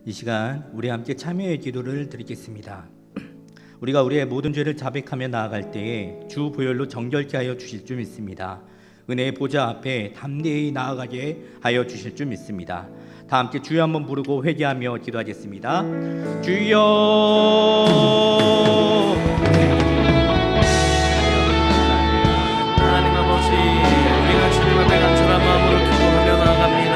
이 시간 우리 함께 참여의 기도를 드리겠습니다. 우리가 우리의 모든 죄를 자백하며 나아갈 때에 주 보혈로 정결케 하여 주실 줄 믿습니다. 은혜의 보좌 앞에 담대히 나아가게 하여 주실 줄 믿습니다. 다 함께 주여 한번 부르고 회개하며 기도하겠습니다. 주여. 하나님 아버지, 우리가 주님 앞에 간절한 마음으로 기도하며 나아갑니다.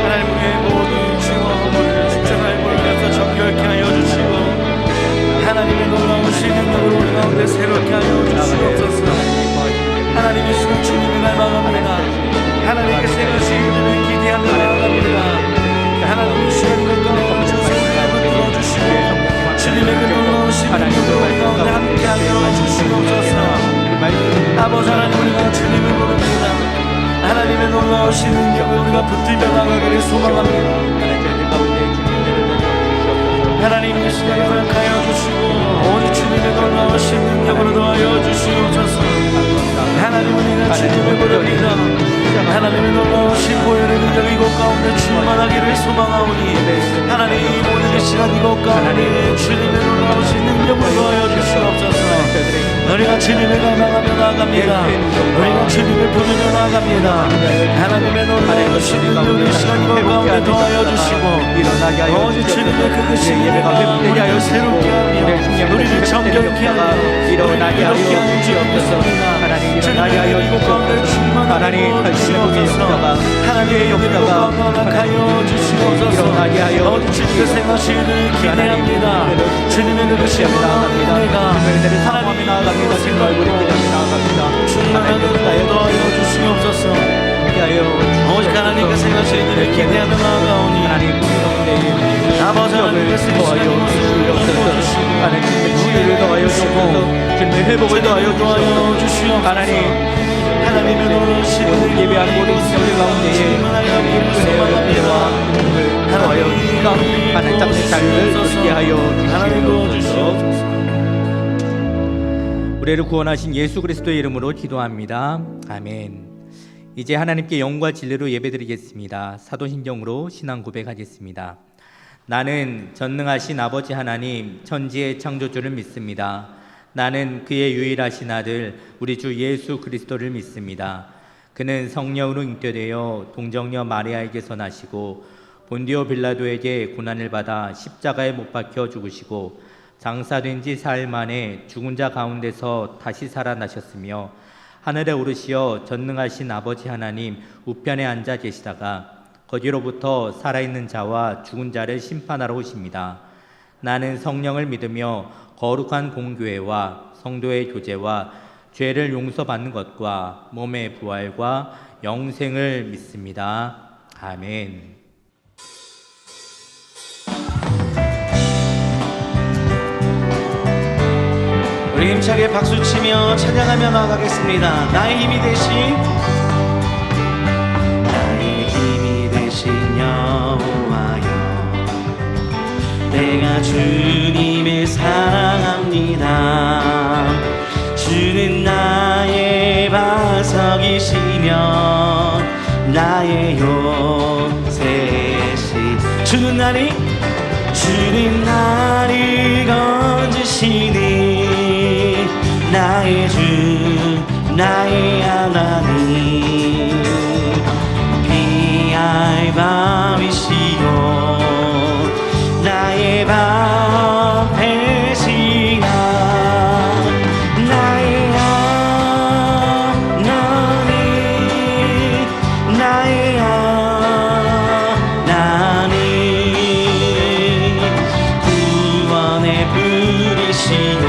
하나님, 우리의 모든 죄와 허물을 십자가에 몰려서 정결케 하여 주시고 하나님의 놀라우신 능력으로 우리 가운데 새롭게 하여 주시옵소서. 하나님의 신을 주님을 갈망합니다. 하나님께 새로우신 일을 기대하며 나아갑니다. 하나님의 신을 가운데 주님을 붙들어주시고 주님의 그 놀라우신 능력으로 우리 가운데 함께 하여 주시옵소서. 아버지 하나님, 우리가 주님을 부릅니다. 하나님의 놀라우신 능력을 우리가 붙들며 나가기를 소망합니다. 하나님 이 시간에 허락하여 주시고 오직 주님의 놀라우신 능력으로 도와여 주시옵소서. 하나님, 우리가 주님을 부릅니다. 하나님의 놀라우신 보혈의 능력이 이곳 가운데 충만하기를 소망하오니 하나님, 오늘 이 시간 이곳 가운데 주님의 놀라우신 능력을 도와여 주시옵소서. 우리가 주님을 갈망하며 나아갑니다. 우리가 주님을 부르며 나아갑니다. 하나님의 놀라우신 능력을 이 시간 이곳 가운데 도와여 주시고 오직 주님의 그것이 예배가 되게 하여 새롭게 하며 우리를 정결케 하며 일어나게 하여 주옵소서. 주님의 하여 이곳 가운데 충만하게 주시옵소서. 하나님의 역사가 허락하여 주시옵소서. 오직 주님의 생하시는 기대합니다. 주님의 그것이 나아갑니다. 하나님이 나아갑니다. 생각으로 나아갑니다. 충만하게 도와여 주시옵소서. 오직 하나님께 생하시는 기대하며 나아가오니 아버지 하나님께 쓰시는 모습을 주시고 하나님의 지혜를 더하여 주시고 주님의 회복을 더하여 주시옵소서. 하나님의 놀라우신 예배하는 모든 성령 가운데에 은혜와 복을 더하여 주시고 하나님 잡는 자유를 누리게 하여 주시옵소서. 우리를 구원하신 예수 그리스도의 이름으로 기도합니다. 아멘. 이제 하나님께 영과 진리로 예배드리겠습니다. 사도신경으로 신앙 고백하겠습니다. 나는 전능하신 아버지 하나님 천지의 창조주를 믿습니다. 나는 그의 유일하신 아들 우리 주 예수 그리스도를 믿습니다. 그는 성령으로 잉태되어 동정녀 마리아에게서 나시고 본디오 빌라도에게 고난을 받아 십자가에 못 박혀 죽으시고 장사된 지 사흘 만에 죽은 자 가운데서 다시 살아나셨으며 하늘에 오르시어 전능하신 아버지 하나님 우편에 앉아 계시다가 거기로부터 살아있는 자와 죽은 자를 심판하러 오십니다. 나는 성령을 믿으며 거룩한 공교회와 성도의 교제와 죄를 용서받는 것과 몸의 부활과 영생을 믿습니다. 아멘. 우리 힘차게 박수치며 찬양하며 나아가겠습니다. 나의 힘이 되신 여호와여, 내가 주님을 사랑합니다. 주는 나의 반석이시며 나의 요새시. 주는 나를 건지시니 나의 주 나의 하나님. 비할 밤이시고 나의 방패시나 나의 하나님. 나의 하나님. 구원의 불이시고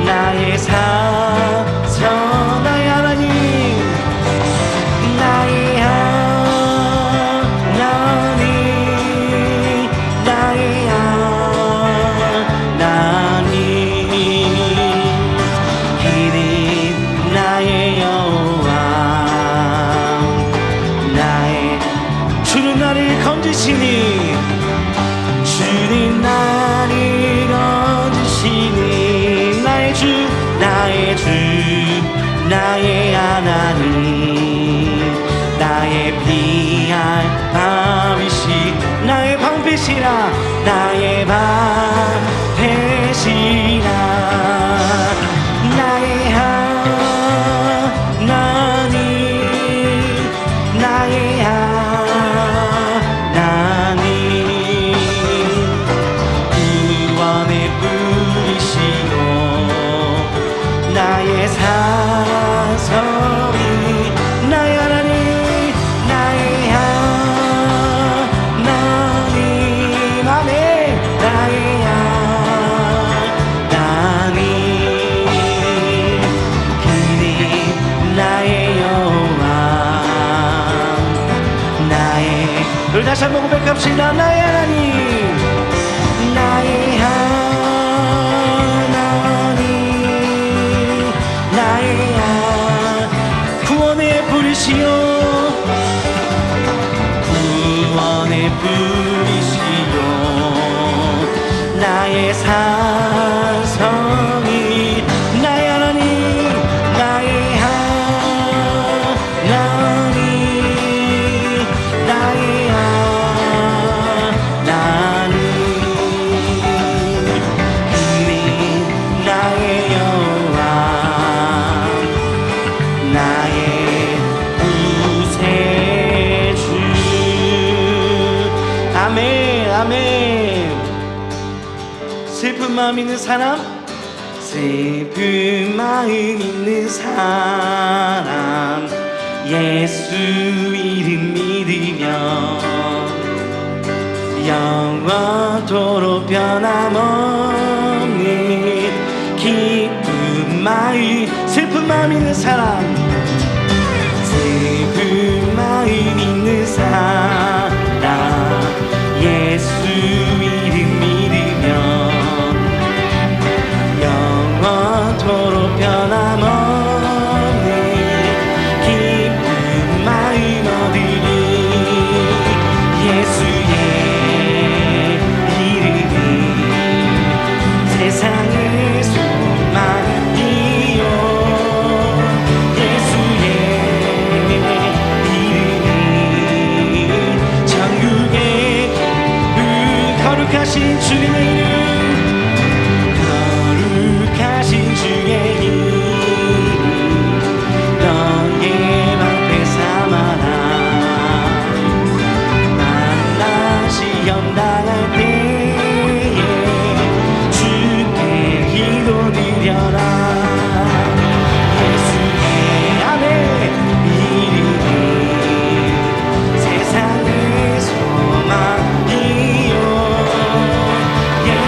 나의 사선. 나의 하나님. 나의 하나님. 나의 하나님. 이는 나의 여호와. 나의 주는 나를 건지시니 주는 나를 건지시니 나의 주 나의 주 나의 하나님. 나의 피할 밤이시 되시라 나의 밥 되시라 나의 하나님 나의 하나님 구원의 뿌리시고 나의 사성이 나의 하나님 나의 하나님 아멘 나의 하나님 그는 나의 여호와 나의 우리 다시 한번 고백합시다 나의 하나님 나의 하나님 나의 구원의 뿌리시여 구원의 뿌리시여 나의 사성이 나의 하나님 나의 하나님 나의 하나님 그는 나의 여호와 나의 구세주 아멘 아멘 슬픈 마음 있는 사람 슬픈 마음 있는 사람 예수 이름 믿으며 영원토록 변함없는 기쁜 마음 슬픈 마음 있는 사람 슬픈 마음 있는 사람 예수 이름 믿으며 영원토록 변함없는 기쁜 마음 얻으리 예수의 이름이 세상의 소망이요 예수의 이름이 천국의 거룩하신 주님의 이름 거룩하신 주의 이름 너의 방패 삼아라 만나 시험 당할 때에 주께 기도 드려라 예수의 아멘 이름이 세상의 소망이요 예수의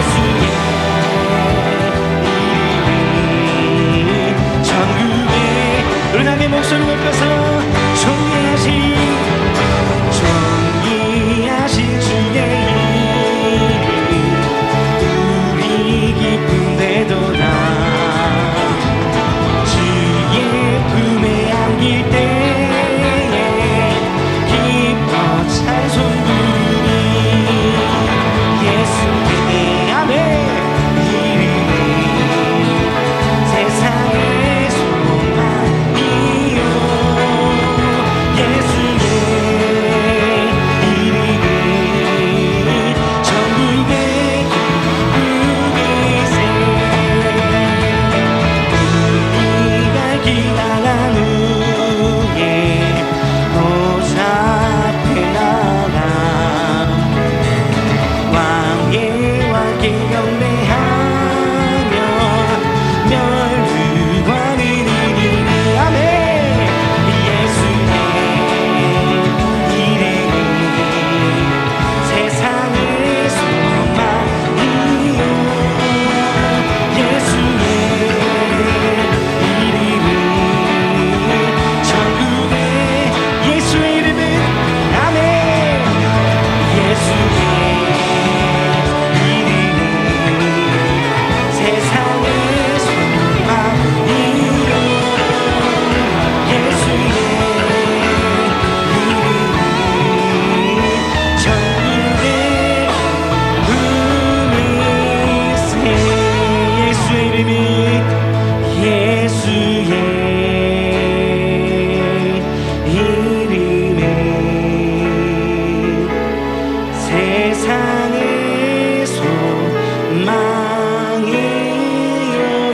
세상의 소망이요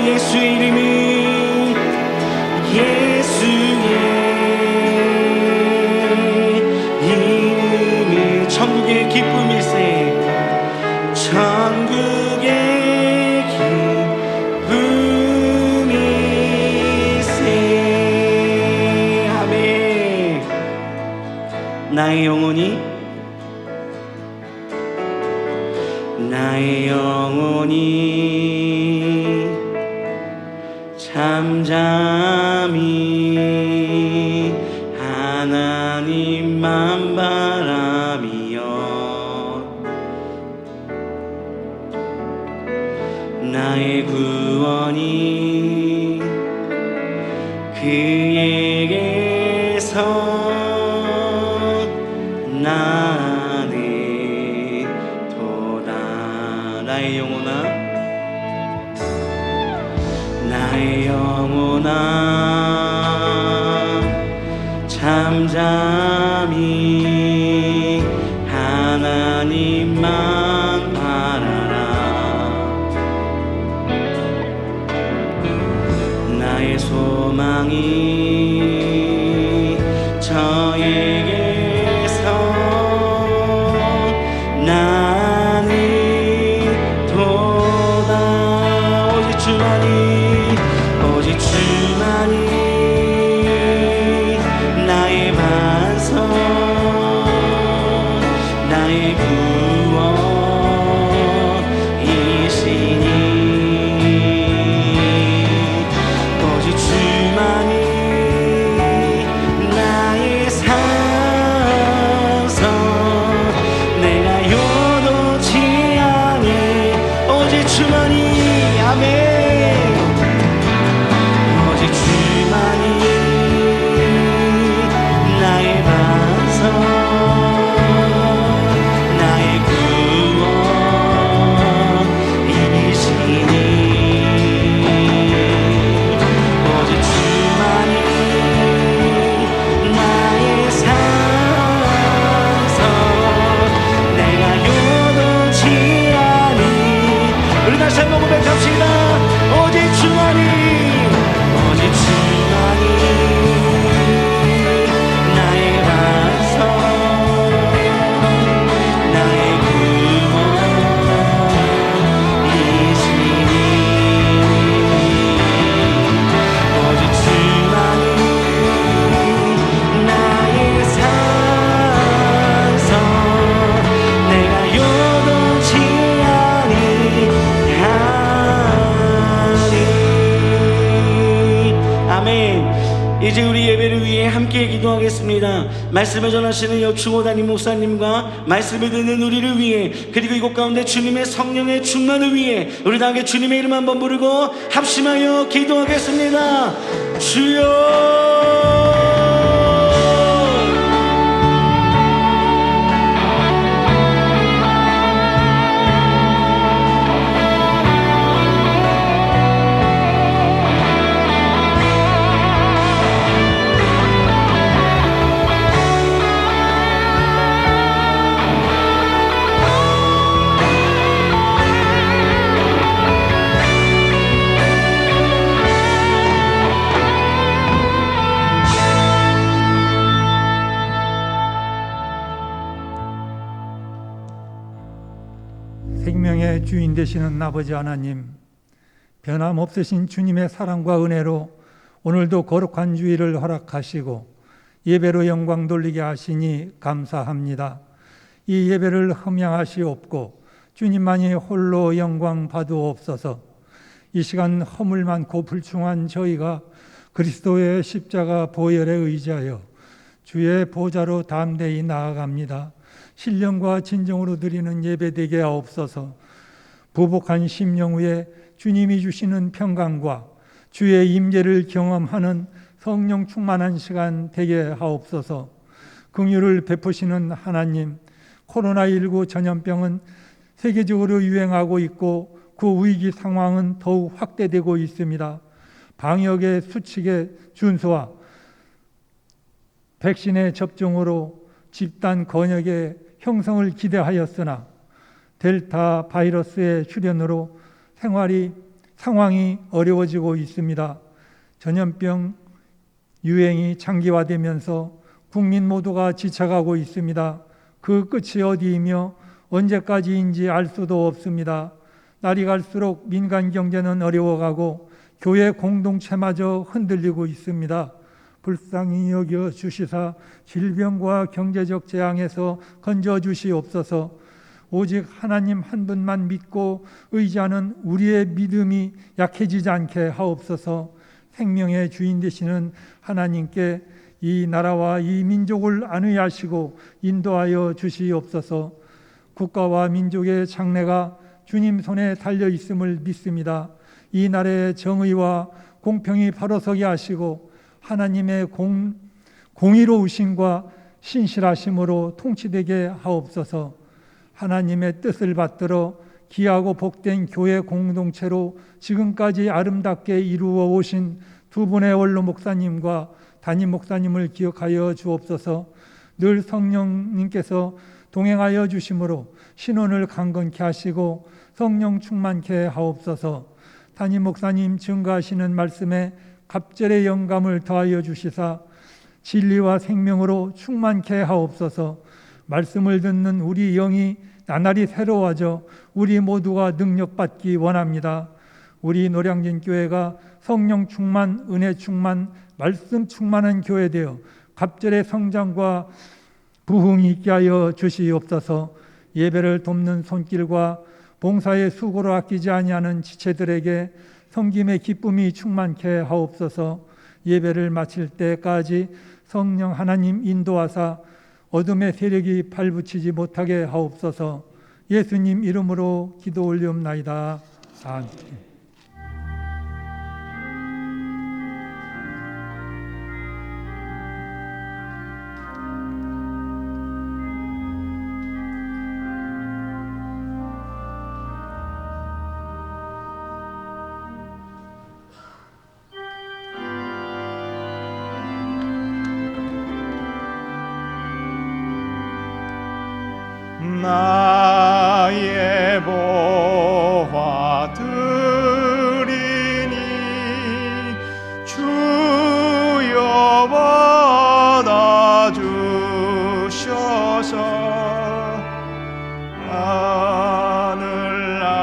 예수 이름이 예수의 이름이 천국의 기쁨일세 천국의 기쁨일세 아멘. 나의 영혼이 잠잠히 하나님만 바라며 나의 구원이 그에게서 나네 도다. 나의 영혼아 잠잠히 하나님만 바라라. 나의 소망이 저에게서 나는 도다. 오직 주만이 나의 반석 나의 구원이시니 오직 주만이 나의 산성 내가 요동치 않니 오직 주만이 아멘. 이제 우리 예배를 위해 함께 기도하겠습니다. 말씀을 전하시는 여충호 담임 목사님과 말씀을 듣는 우리를 위해 그리고 이곳 가운데 주님의 성령의 충만을 위해 우리 다 함께 주님의 이름 한번 부르고 합심하여 기도하겠습니다. 주여 생명의 주인 되시는 아버지 하나님, 변함없으신 주님의 사랑과 은혜로 오늘도 거룩한 주일을 허락하시고 예배로 영광 돌리게 하시니 감사합니다. 이 예배를 흠양하시옵고 주님만이 홀로 영광 받으옵소서. 이 시간 허물 많고 불충한 저희가 그리스도의 십자가 보혈에 의지하여 주의 보좌로 담대히 나아갑니다. 신령과 진정으로 드리는 예배 되게 하옵소서. 부복한 심령 위에 주님이 주시는 평강과 주의 임재를 경험하는 성령 충만한 시간 되게 하옵소서. 긍휼을 베푸시는 하나님, 코로나19 전염병은 세계적으로 유행하고 있고 그 위기 상황은 더욱 확대되고 있습니다. 방역의 수칙의 준수와 백신의 접종으로 집단 권역의 형성을 기대하였으나 델타 바이러스의 출현으로 상황이 어려워지고 있습니다. 전염병 유행이 장기화되면서 국민 모두가 지쳐가고 있습니다. 그 끝이 어디이며 언제까지인지 알 수도 없습니다. 날이 갈수록 민간 경제는 어려워가고 교회 공동체마저 흔들리고 있습니다. 불쌍히 여겨 주시사 질병과 경제적 재앙에서 건져 주시옵소서. 오직 하나님 한 분만 믿고 의지하는 우리의 믿음이 약해지지 않게 하옵소서. 생명의 주인 되시는 하나님께 이 나라와 이 민족을 안위하시고 인도하여 주시옵소서. 국가와 민족의 장래가 주님 손에 달려 있음을 믿습니다. 이 나라의 정의와 공평이 바로서게 하시고 하나님의 공의로우심과 신실하심으로 통치되게 하옵소서. 하나님의 뜻을 받들어 귀하고 복된 교회 공동체로 지금까지 아름답게 이루어 오신 두 분의 원로 목사님과 담임 목사님을 기억하여 주옵소서. 늘 성령님께서 동행하여 주심으로 신원을 강건케 하시고 성령 충만케 하옵소서. 담임 목사님 증거하시는 말씀에 갑절의 영감을 더하여 주시사 진리와 생명으로 충만케 하옵소서. 말씀을 듣는 우리 영이 나날이 새로워져 우리 모두가 능력받기 원합니다. 우리 노량진 교회가 성령 충만, 은혜 충만, 말씀 충만한 교회 되어 갑절의 성장과 부흥이 있게 하여 주시옵소서. 예배를 돕는 손길과 봉사의 수고를 아끼지 아니하는 지체들에게 섬김의 기쁨이 충만케 하옵소서. 예배를 마칠 때까지 성령 하나님 인도하사 어둠의 세력이 발붙이지 못하게 하옵소서. 예수님 이름으로 기도 올리옵나이다. 아멘. 나의 보화 드리니 주여 받아주셔서 하늘나라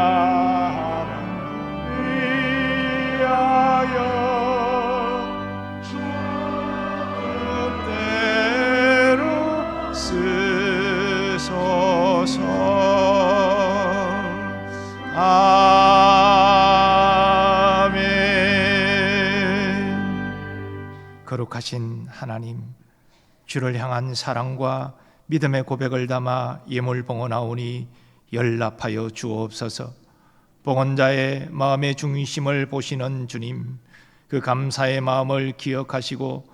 위하여 주 뜻대로 쓰소서. 아멘. 거룩하신 하나님, 주를 향한 사랑과 믿음의 고백을 담아 예물 봉헌하오니 연락하여 주옵소서. 봉헌자의 마음의 중심을 보시는 주님, 그 감사의 마음을 기억하시고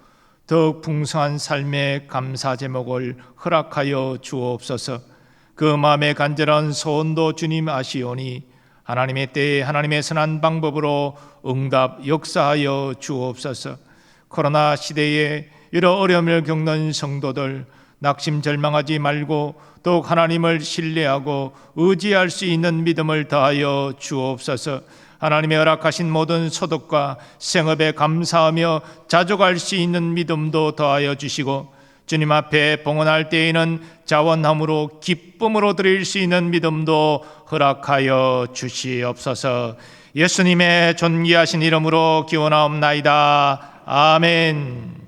더욱 풍성한 삶의 감사 제목을 허락하여 주옵소서. 그 마음의 간절한 소원도 주님 아시오니 하나님의 때에 하나님의 선한 방법으로 응답 역사하여 주옵소서. 코로나 시대에 여러 어려움을 겪는 성도들 낙심절망하지 말고 더욱 하나님을 신뢰하고 의지할 수 있는 믿음을 더하여 주옵소서. 하나님의 허락하신 모든 소득과 생업에 감사하며 자족할 수 있는 믿음도 더하여 주시고 주님 앞에 봉헌할 때에는 자원함으로 기쁨으로 드릴 수 있는 믿음도 허락하여 주시옵소서. 예수님의 존귀하신 이름으로 기원하옵나이다. 아멘.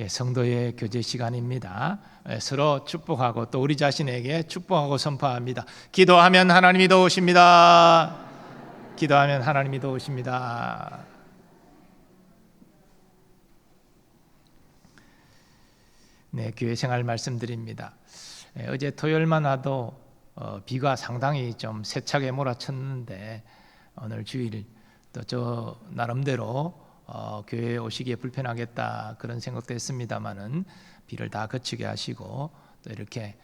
성도의 교제 시간입니다. 서로 축복하고 또 우리 자신에게 축복하고 선포합니다. 기도하면 하나님이 도우십니다. 기도하면 하나님이 도우십니다. 네, 교회 생활 말씀드립니다. 어제 토요일만 와도 비가 상당히 좀 세차게 몰아쳤는데 오늘 주일 또 저 나름대로 교회에 오시기에 불편하겠다 그런 생각도 했습니다마는 비를 다 그치게 하시고 또 이렇게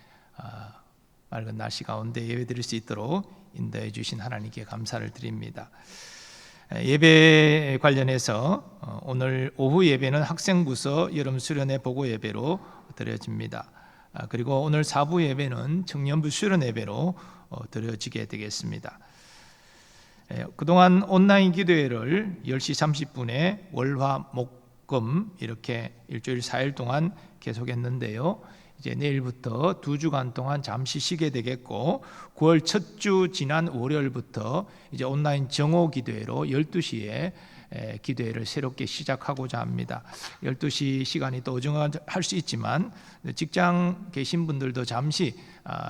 맑은 날씨 가운데 예배드릴 수 있도록 인도해 주신 하나님께 감사를 드립니다. 예배 관련해서 오늘 오후 예배는 학생부서 여름 수련회 보고 예배로 드려집니다. 그리고 오늘 사부 예배는 청년부 수련 예배로 드려지게 되겠습니다. 그동안 온라인 기도회를 10시 30분에 월화 목금 이렇게 일주일 4일 동안 계속했는데요. 이제 내일부터 2주간 동안 잠시 쉬게 되겠고 9월 첫 주 지난 월요일부터 이제 온라인 정오 기도회로 12시에 기도회를 새롭게 시작하고자 합니다. 12시 시간이 또 어중할 수 있지만 직장 계신 분들도 잠시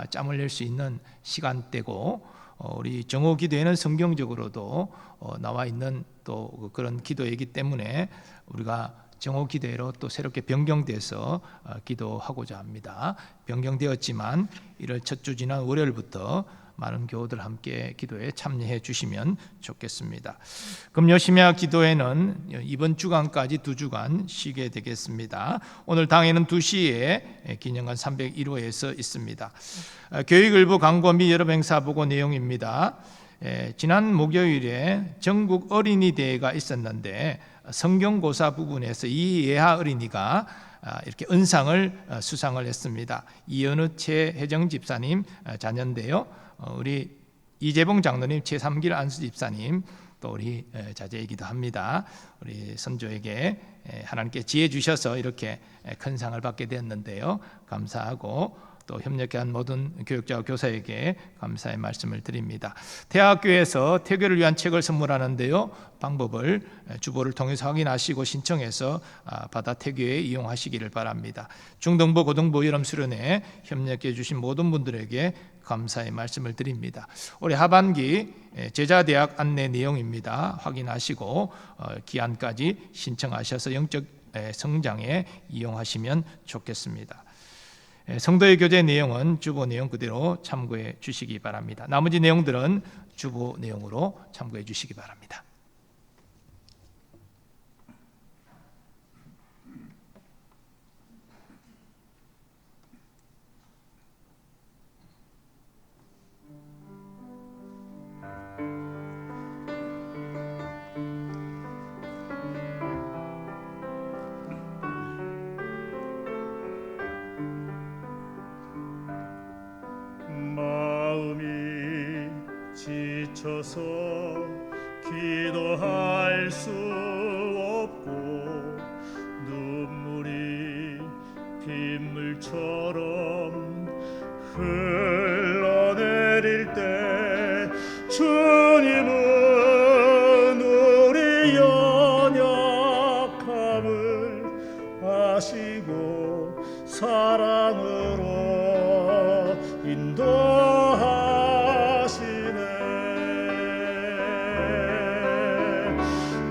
짬을 낼 수 있는 시간대고 우리 정오 기도회는 성경적으로도 나와 있는 또 그런 기도이기 때문에 우리가 정오 기도회로 또 새롭게 변경돼서 기도하고자 합니다. 변경되었지만 1월 첫 주 지난 월요일부터 많은 교우들 함께 기도에 참여해 주시면 좋겠습니다. 금요 심야 기도회는 이번 주간까지 2주간 쉬게 되겠습니다. 오늘 당일은 2시에 기념관 301호에서 있습니다. 교육일부 광고 및 여러 행사 보고 내용입니다. 지난 목요일에 전국 어린이 대회가 있었는데 성경고사 부분에서 이예하 어린이가 이렇게 은상을 수상을 했습니다. 이현우 최혜정 집사님 자녀인데요. 우리 이재봉 장로님 최삼길 안수 집사님 또 우리 자제이기도 합니다. 우리 선조에게 하나님께 지혜 주셔서 이렇게 큰 상을 받게 되었는데요. 감사하고 또 협력한 모든 교육자와 교사에게 감사의 말씀을 드립니다. 대학교에서 태교를 위한 책을 선물하는데요. 방법을 주보를 통해서 확인하시고 신청해서 받아 태교에 이용하시기를 바랍니다. 중등부, 고등부 여름 수련회 협력해 주신 모든 분들에게 감사의 말씀을 드립니다. 올해 하반기 제자대학 안내 내용입니다. 확인하시고 기한까지 신청하셔서 영적 성장에 이용하시면 좋겠습니다. 성도의 교제 내용은 주보 내용 그대로 참고해 주시기 바랍니다. 나머지 내용들은 주보 내용으로 참고해 주시기 바랍니다. 지쳐서 기도할 수 없고 눈물이 빗물처럼 흘러내릴 때 주님은 우리 연약함을 아시고 사랑으로 인도하시네.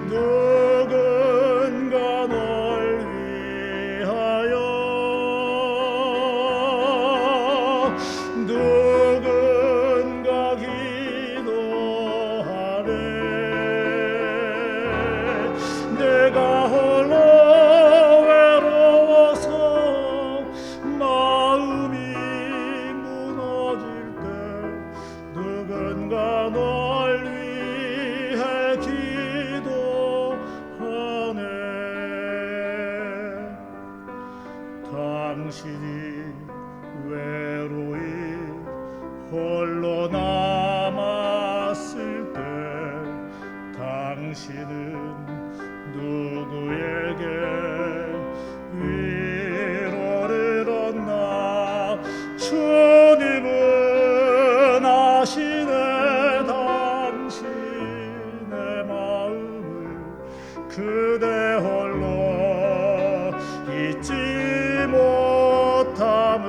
누군가 널 위하여 누군가 기도하네. 내가 홀로 외로워서 마음이 무너질 때 누군가 널 위해 기도하네. 당신이 외로이 홀로 남았을 때 당신은 누구에게 위로를 얻나. 주님은 아시네. 당신의 마음을 그대 홀로 잊지 못함을.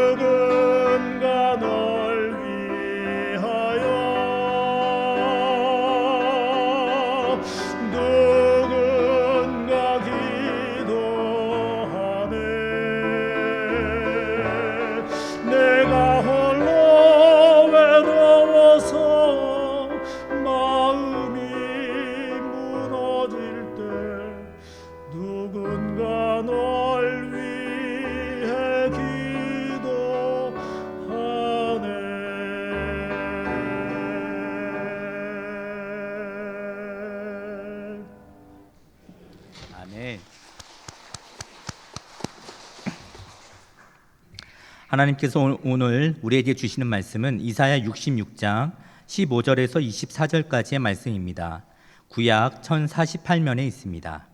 누군가 널 위하여 하나님께서 오늘 우리에게 주시는 말씀은 이사야 66장 15절에서 24절까지의 말씀입니다. 구약 1048면에 있습니다.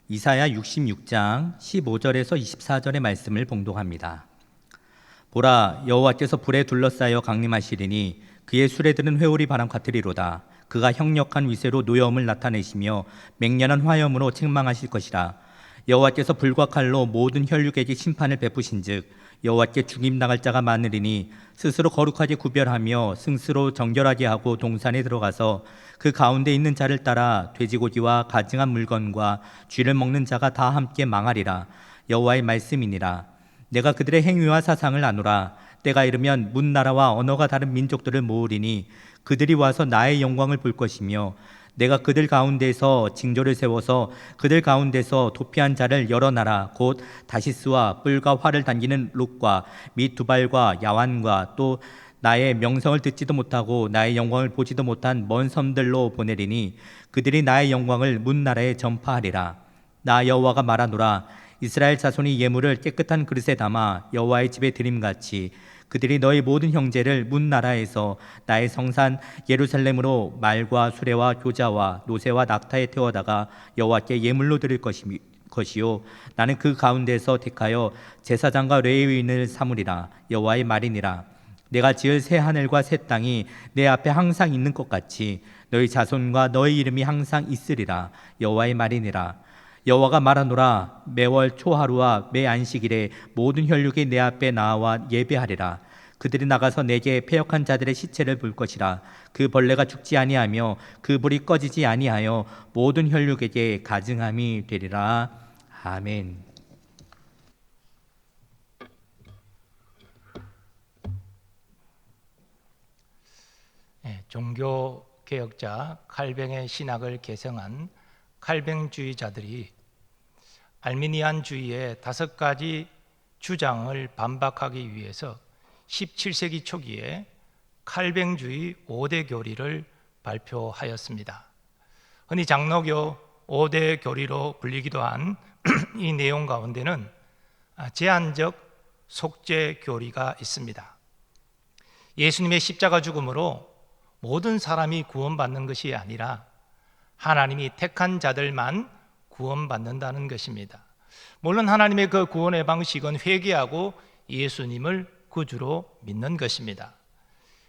이사야 66장 15절에서 24절의 말씀을 봉독합니다. 보라, 여호와께서 불에 둘러싸여 강림하시리니 그의 수레들은 회오리 바람 같으리로다. 그가 형력한 위세로 노여움을 나타내시며 맹렬한 화염으로 책망하실 것이라. 여호와께서 불과 칼로 모든 혈육에게 심판을 베푸신즉 여호와께 죽임 나갈 자가 많으리니 스스로 거룩하게 구별하며 승스로 정결하게 하고 동산에 들어가서 그 가운데 있는 자를 따라 돼지고기와 가증한 물건과 쥐를 먹는 자가 다 함께 망하리라. 여호와의 말씀이니라. 내가 그들의 행위와 사상을 아노라. 때가 이르면 문 나라와 언어가 다른 민족들을 모으리니 그들이 와서 나의 영광을 볼 것이며 내가 그들 가운데서 징조를 세워서 그들 가운데서 도피한 자를 여러 나라 곧 다시스와 뿔과 활을 당기는 룩과 및 두발과 야완과 또 나의 명성을 듣지도 못하고 나의 영광을 보지도 못한 먼 섬들로 보내리니 그들이 나의 영광을 문 나라에 전파하리라. 나 여호와가 말하노라. 이스라엘 자손이 예물을 깨끗한 그릇에 담아 여호와의 집에 드림같이 그들이 너희 모든 형제를 문 나라에서 나의 성산 예루살렘으로 말과 수레와 교자와 노새와 낙타에 태워다가 여호와께 예물로 드릴 것이요 나는 그 가운데서 택하여 제사장과 레위인을 삼으리라. 여호와의 말이니라. 내가 지을 새 하늘과 새 땅이 내 앞에 항상 있는 것 같이 너희 자손과 너희 이름이 항상 있으리라. 여호와의 말이니라. 여호와가 말하노라. 매월 초하루와 매 안식일에 모든 혈육이 내 앞에 나와 예배하리라. 그들이 나가서 내게 패역한 자들의 시체를 볼 것이라. 그 벌레가 죽지 아니하며 그 불이 꺼지지 아니하여 모든 혈육에게 가증함이 되리라. 아멘. 종교 개혁자 칼뱅의 신학을 개성한 칼뱅주의자들이 알미니안주의의 5가지 주장을 반박하기 위해서 17세기 초기에 칼뱅주의 5대 교리를 발표하였습니다. 흔히 장로교 5대 교리로 불리기도 한 이 내용 가운데는 제한적 속죄 교리가 있습니다. 예수님의 십자가 죽음으로 모든 사람이 구원받는 것이 아니라 하나님이 택한 자들만 구원받는다는 것입니다. 물론 하나님의 그 구원의 방식은 회개하고 예수님을 구주로 믿는 것입니다.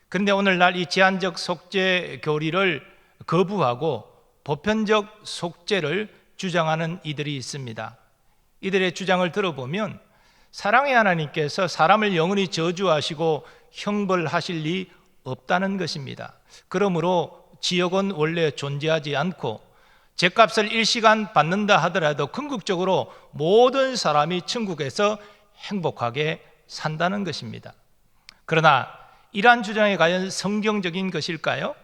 그런데 오늘날 이 제한적 속죄 교리를 거부하고 보편적 속죄를 주장하는 이들이 있습니다. 이들의 주장을 들어보면 사랑의 하나님께서 사람을 영원히 저주하시고 형벌하실 리 없다는 것입니다. 그러므로 지옥은 원래 존재하지 않고 죗값을 일시간 받는다 하더라도 궁극적으로 모든 사람이 천국에서 행복하게 산다는 것입니다. 그러나 이러한 주장이 과연 성경적인 것일까요?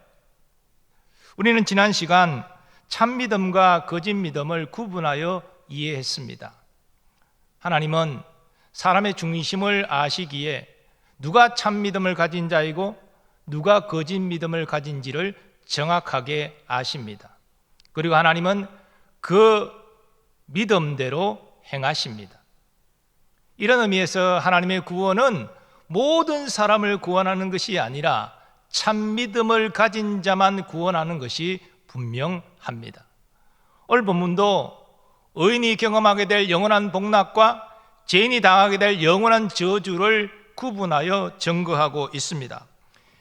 우리는 지난 시간 참믿음과 거짓믿음을 구분하여 이해했습니다. 하나님은 사람의 중심을 아시기에 누가 참믿음을 가진 자이고 누가 거짓믿음을 가진지를 정확하게 아십니다. 그리고 하나님은 그 믿음대로 행하십니다. 이런 의미에서 하나님의 구원은 모든 사람을 구원하는 것이 아니라 참 믿음을 가진 자만 구원하는 것이 분명합니다. 오늘 본문도 의인이 경험하게 될 영원한 복락과 죄인이 당하게 될 영원한 저주를 구분하여 증거하고 있습니다.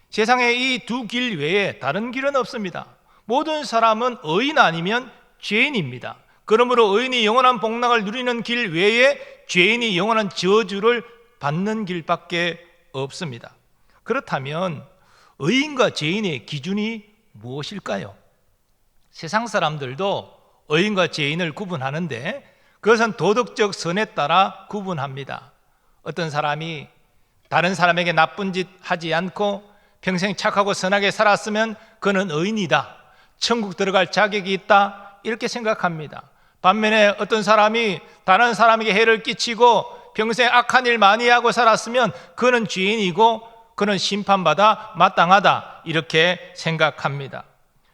세상에 이 두 길 외에 다른 길은 없습니다. 모든 사람은 의인 아니면 죄인입니다. 그러므로 의인이 영원한 복락을 누리는 길 외에 죄인이 영원한 저주를 받는 길밖에 없습니다. 그렇다면 의인과 죄인의 기준이 무엇일까요? 세상 사람들도 의인과 죄인을 구분하는데 그것은 도덕적 선에 따라 구분합니다. 어떤 사람이 다른 사람에게 나쁜 짓 하지 않고 평생 착하고 선하게 살았으면 그는 의인이다, 천국 들어갈 자격이 있다, 이렇게 생각합니다. 반면에 어떤 사람이 다른 사람에게 해를 끼치고 평생 악한 일 많이 하고 살았으면 그는 죄인이고 그는 심판받아 마땅하다, 이렇게 생각합니다.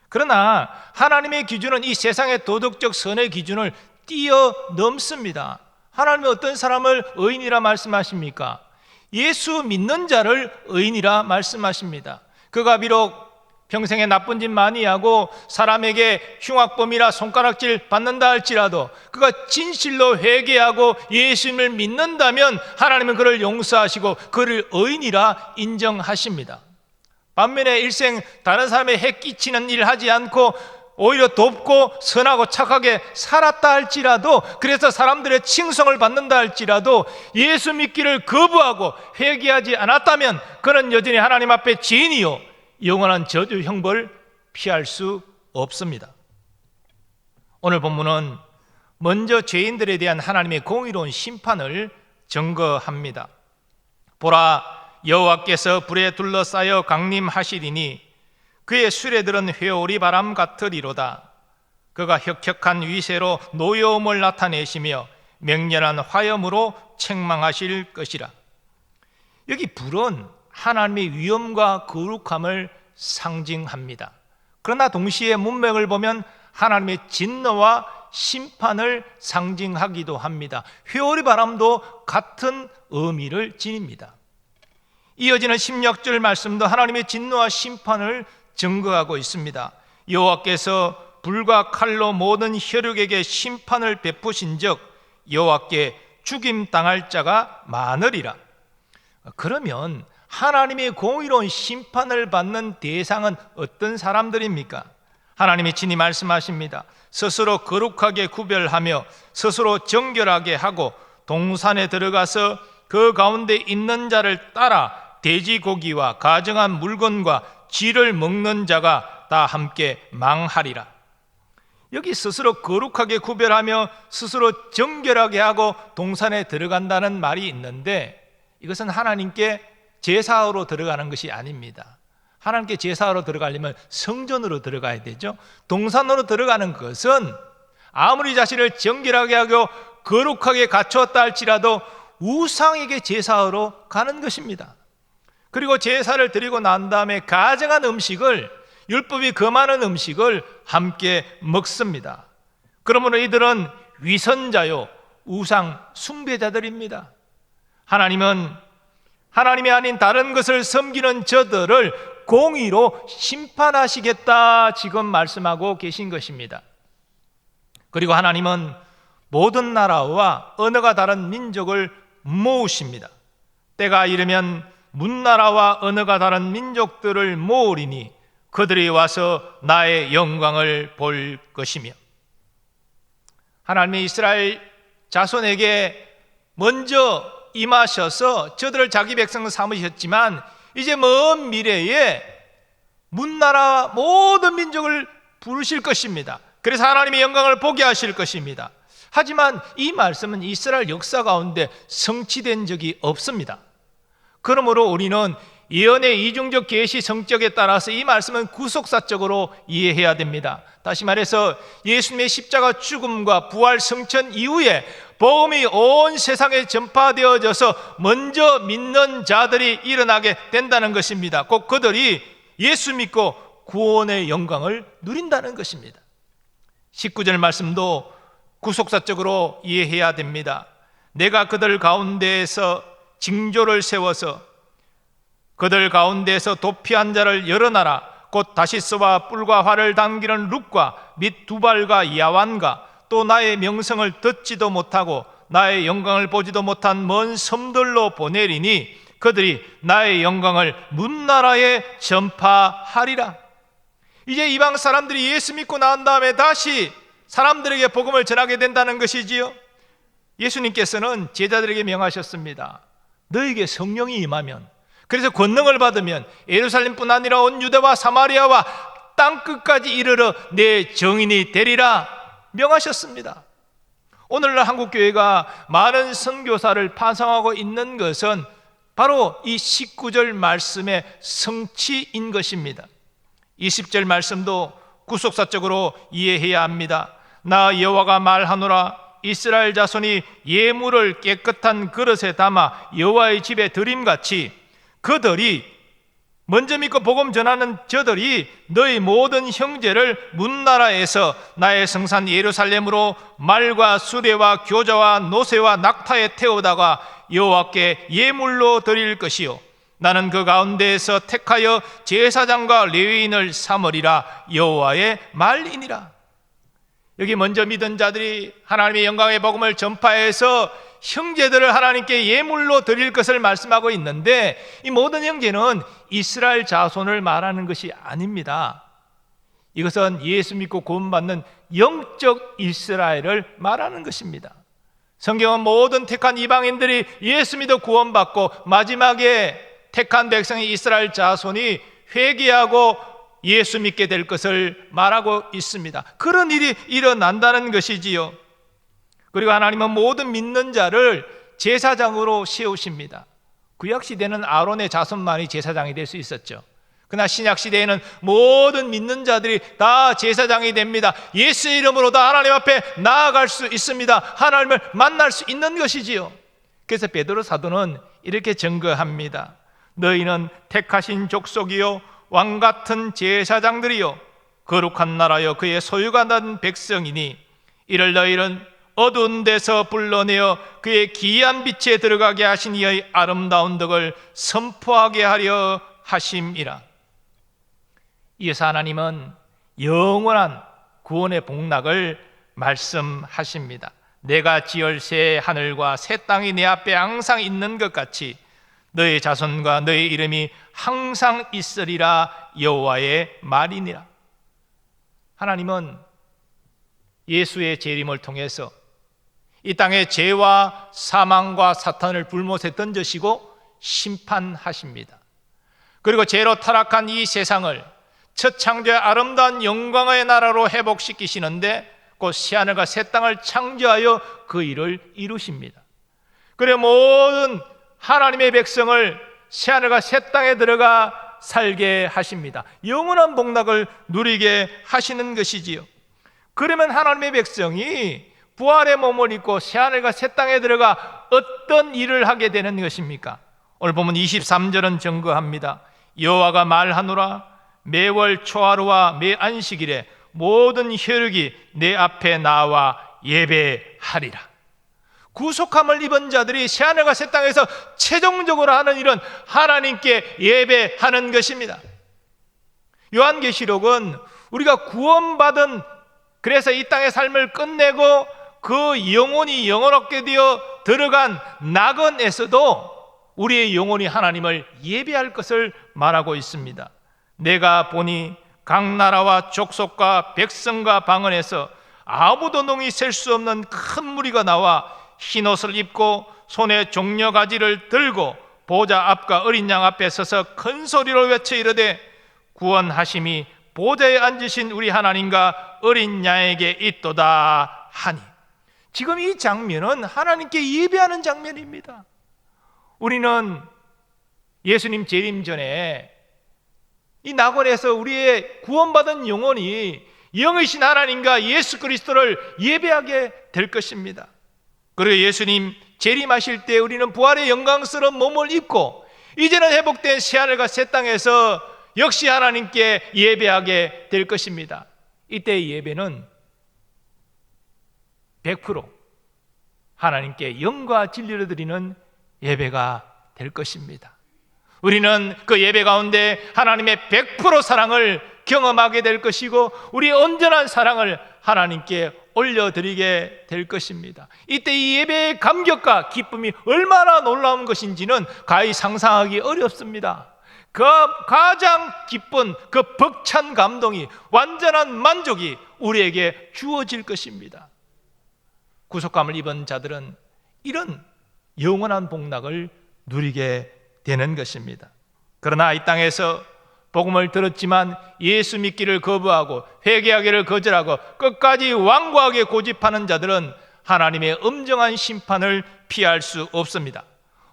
그러나 하나님의 기준은 이 세상의 도덕적 선의 기준을 뛰어넘습니다. 하나님은 어떤 사람을 의인이라 말씀하십니까? 예수 믿는 자를 의인이라 말씀하십니다. 그가 비록 평생에 나쁜 짓 많이 하고 사람에게 흉악범이라 손가락질 받는다 할지라도 그가 진실로 회개하고 예수님을 믿는다면 하나님은 그를 용서하시고 그를 의인이라 인정하십니다. 반면에 일생 다른 사람의 해끼치는 일을 하지 않고 오히려 돕고 선하고 착하게 살았다 할지라도, 그래서 사람들의 칭송을 받는다 할지라도 예수 믿기를 거부하고 회개하지 않았다면 그는 여전히 하나님 앞에 죄인이요 영원한 저주 형벌을 피할 수 없습니다. 오늘 본문은 먼저 죄인들에 대한 하나님의 공의로운 심판을 증거합니다. 보라, 여호와께서 불에 둘러싸여 강림하시리니 그의 수레들은 회오리 바람 같으리로다. 그가 혁혁한 위세로 노여움을 나타내시며 맹렬한 화염으로 책망하실 것이라. 여기 불은 하나님의 위엄과 거룩함을 상징합니다. 그러나 동시에 문맥을 보면 하나님의 진노와 심판을 상징하기도 합니다. 회오리 바람도 같은 의미를 지닙니다. 이어지는 16절 말씀도 하나님의 진노와 심판을 증거하고 있습니다. 여호와께서 불과 칼로 모든 혈육에게 심판을 베푸신즉 여호와께 죽임 당할 자가 많으리라. 그러면 하나님의 공의로운 심판을 받는 대상은 어떤 사람들입니까? 하나님이 친히 말씀하십니다. 스스로 거룩하게 구별하며 스스로 정결하게 하고 동산에 들어가서 그 가운데 있는 자를 따라 돼지고기와 가증한 물건과 쥐를 먹는 자가 다 함께 망하리라. 여기 스스로 거룩하게 구별하며 스스로 정결하게 하고 동산에 들어간다는 말이 있는데, 이것은 하나님께 제사하러 들어가는 것이 아닙니다. 하나님께 제사하러 들어가려면 성전으로 들어가야 되죠. 동산으로 들어가는 것은 아무리 자신을 정결하게 하고 거룩하게 갖추었다 할지라도 우상에게 제사하러 가는 것입니다. 그리고 제사를 드리고 난 다음에 가증한 음식을, 율법이 금하는 음식을 함께 먹습니다. 그러므로 이들은 위선자요 우상 숭배자들입니다. 하나님은 하나님이 아닌 다른 것을 섬기는 저들을 공의로 심판하시겠다 지금 말씀하고 계신 것입니다. 그리고 하나님은 모든 나라와 언어가 다른 민족을 모으십니다. 때가 이르면 문나라와 언어가 다른 민족들을 모으리니 그들이 와서 나의 영광을 볼 것이며. 하나님이 이스라엘 자손에게 먼저 임하셔서 저들을 자기 백성 삼으셨지만 이제 먼 미래에 문나라 모든 민족을 부르실 것입니다. 그래서 하나님의 영광을 보게 하실 것입니다. 하지만 이 말씀은 이스라엘 역사 가운데 성취된 적이 없습니다. 그러므로 우리는 예언의 이중적 계시 성격에 따라서 이 말씀은 구속사적으로 이해해야 됩니다. 다시 말해서 예수님의 십자가 죽음과 부활 성천 이후에 복음이 온 세상에 전파되어져서 먼저 믿는 자들이 일어나게 된다는 것입니다. 꼭 그들이 예수 믿고 구원의 영광을 누린다는 것입니다. 19절 말씀도 구속사적으로 이해해야 됩니다. 내가 그들 가운데에서 징조를 세워서 그들 가운데에서 도피한 자를 열어놔라. 곧 다시스와 뿔과 활을 당기는 룩과 및 두발과 야완과 또 나의 명성을 듣지도 못하고 나의 영광을 보지도 못한 먼 섬들로 보내리니 그들이 나의 영광을 문나라에 전파하리라. 이제 이방 사람들이 예수 믿고 난 다음에 다시 사람들에게 복음을 전하게 된다는 것이지요. 예수님께서는 제자들에게 명하셨습니다. 너에게 성령이 임하면, 그래서 권능을 받으면 예루살렘뿐 아니라 온 유대와 사마리아와 땅끝까지 이르러 내 정인이 되리라 명하셨습니다. 오늘날 한국교회가 많은 선교사를 파송하고 있는 것은 바로 이 19절 말씀의 성취인 것입니다. 20절 말씀도 구속사적으로 이해해야 합니다. 나 여호와가 말하노라. 이스라엘 자손이 예물을 깨끗한 그릇에 담아 여호와의 집에 드림같이 그들이 먼저 믿고 복음 전하는 저들이 너희 모든 형제를 문나라에서 나의 성산 예루살렘으로 말과 수레와 교자와 노새와 낙타에 태우다가 여호와께 예물로 드릴 것이요 나는 그 가운데에서 택하여 제사장과 레위인을 삼으리라 여호와의 말이니라. 여기 먼저 믿은 자들이 하나님의 영광의 복음을 전파해서 형제들을 하나님께 예물로 드릴 것을 말씀하고 있는데, 이 모든 형제는 이스라엘 자손을 말하는 것이 아닙니다. 이것은 예수 믿고 구원받는 영적 이스라엘을 말하는 것입니다. 성경은 모든 택한 이방인들이 예수 믿어 구원받고 마지막에 택한 백성의 이스라엘 자손이 회개하고 예수 믿게 될 것을 말하고 있습니다. 그런 일이 일어난다는 것이지요. 그리고 하나님은 모든 믿는 자를 제사장으로 세우십니다. 구약시대는 아론의 자손만이 제사장이 될 수 있었죠. 그러나 신약시대에는 모든 믿는 자들이 다 제사장이 됩니다. 예수의 이름으로 다 하나님 앞에 나아갈 수 있습니다. 하나님을 만날 수 있는 것이지요. 그래서 베드로 사도는 이렇게 증거합니다. 너희는 택하신 족속이요 왕같은 제사장들이요 거룩한 나라여 그의 소유가 난 백성이니 이를 너희는 어두운 데서 불러내어 그의 기이한 빛에 들어가게 하신 이의 아름다운 덕을 선포하게 하려 하심이라. 이어서 하나님은 영원한 구원의 복락을 말씀하십니다. 내가 지을 새 하늘과 새 땅이 내 앞에 항상 있는 것 같이 너의 자손과 너의 이름이 항상 있으리라 여호와의 말이니라. 하나님은 예수의 재림을 통해서 이 땅에 죄와 사망과 사탄을 불못에 던지시고 심판하십니다. 그리고 죄로 타락한 이 세상을 첫 창조의 아름다운 영광의 나라로 회복시키시는데 곧 새하늘과 새 땅을 창조하여 그 일을 이루십니다. 그리고 모든 하나님의 백성을 새하늘과 새 땅에 들어가 살게 하십니다. 영원한 복락을 누리게 하시는 것이지요. 그러면 하나님의 백성이 부활의 몸을 입고 새하늘과 새 땅에 들어가 어떤 일을 하게 되는 것입니까? 오늘 보면 23절은 증거합니다. 여호와가 말하노라 매월 초하루와 매 안식일에 모든 혈육이 내 앞에 나와 예배하리라. 구속함을 입은 자들이 새하늘과 새 땅에서 최종적으로 하는 일은 하나님께 예배하는 것입니다. 요한계시록은 우리가 구원받은, 그래서 이 땅의 삶을 끝내고 그 영혼이 영원하게 되어 들어간 낙원에서도 우리의 영혼이 하나님을 예배할 것을 말하고 있습니다. 내가 보니 각 나라와 족속과 백성과 방언에서 아무도 능히 셀 수 없는 큰 무리가 나와 흰옷을 입고 손에 종려가지를 들고 보좌 앞과 어린 양 앞에 서서 큰 소리로 외쳐 이르되 구원하심이 보좌에 앉으신 우리 하나님과 어린 양에게 있도다 하니. 지금 이 장면은 하나님께 예배하는 장면입니다. 우리는 예수님 재림 전에 이 낙원에서 우리의 구원받은 영혼이 영이신 하나님과 예수 그리스도를 예배하게 될 것입니다. 그리고 예수님 재림하실 때 우리는 부활의 영광스러운 몸을 입고 이제는 회복된 새하늘과 새 땅에서 역시 하나님께 예배하게 될 것입니다. 이때의 예배는 100% 하나님께 영과 진리를 드리는 예배가 될 것입니다. 우리는 그 예배 가운데 하나님의 100% 사랑을 경험하게 될 것이고 우리의 온전한 사랑을 하나님께 올려드리게 될 것입니다. 이때 이 예배의 감격과 기쁨이 얼마나 놀라운 것인지는 가히 상상하기 어렵습니다. 그 가장 기쁜 그 벅찬 감동이, 완전한 만족이 우리에게 주어질 것입니다. 구속감을 입은 자들은 이런 영원한 복락을 누리게 되는 것입니다. 그러나 이 땅에서 복음을 들었지만 예수 믿기를 거부하고 회개하기를 거절하고 끝까지 완고하게 고집하는 자들은 하나님의 엄정한 심판을 피할 수 없습니다.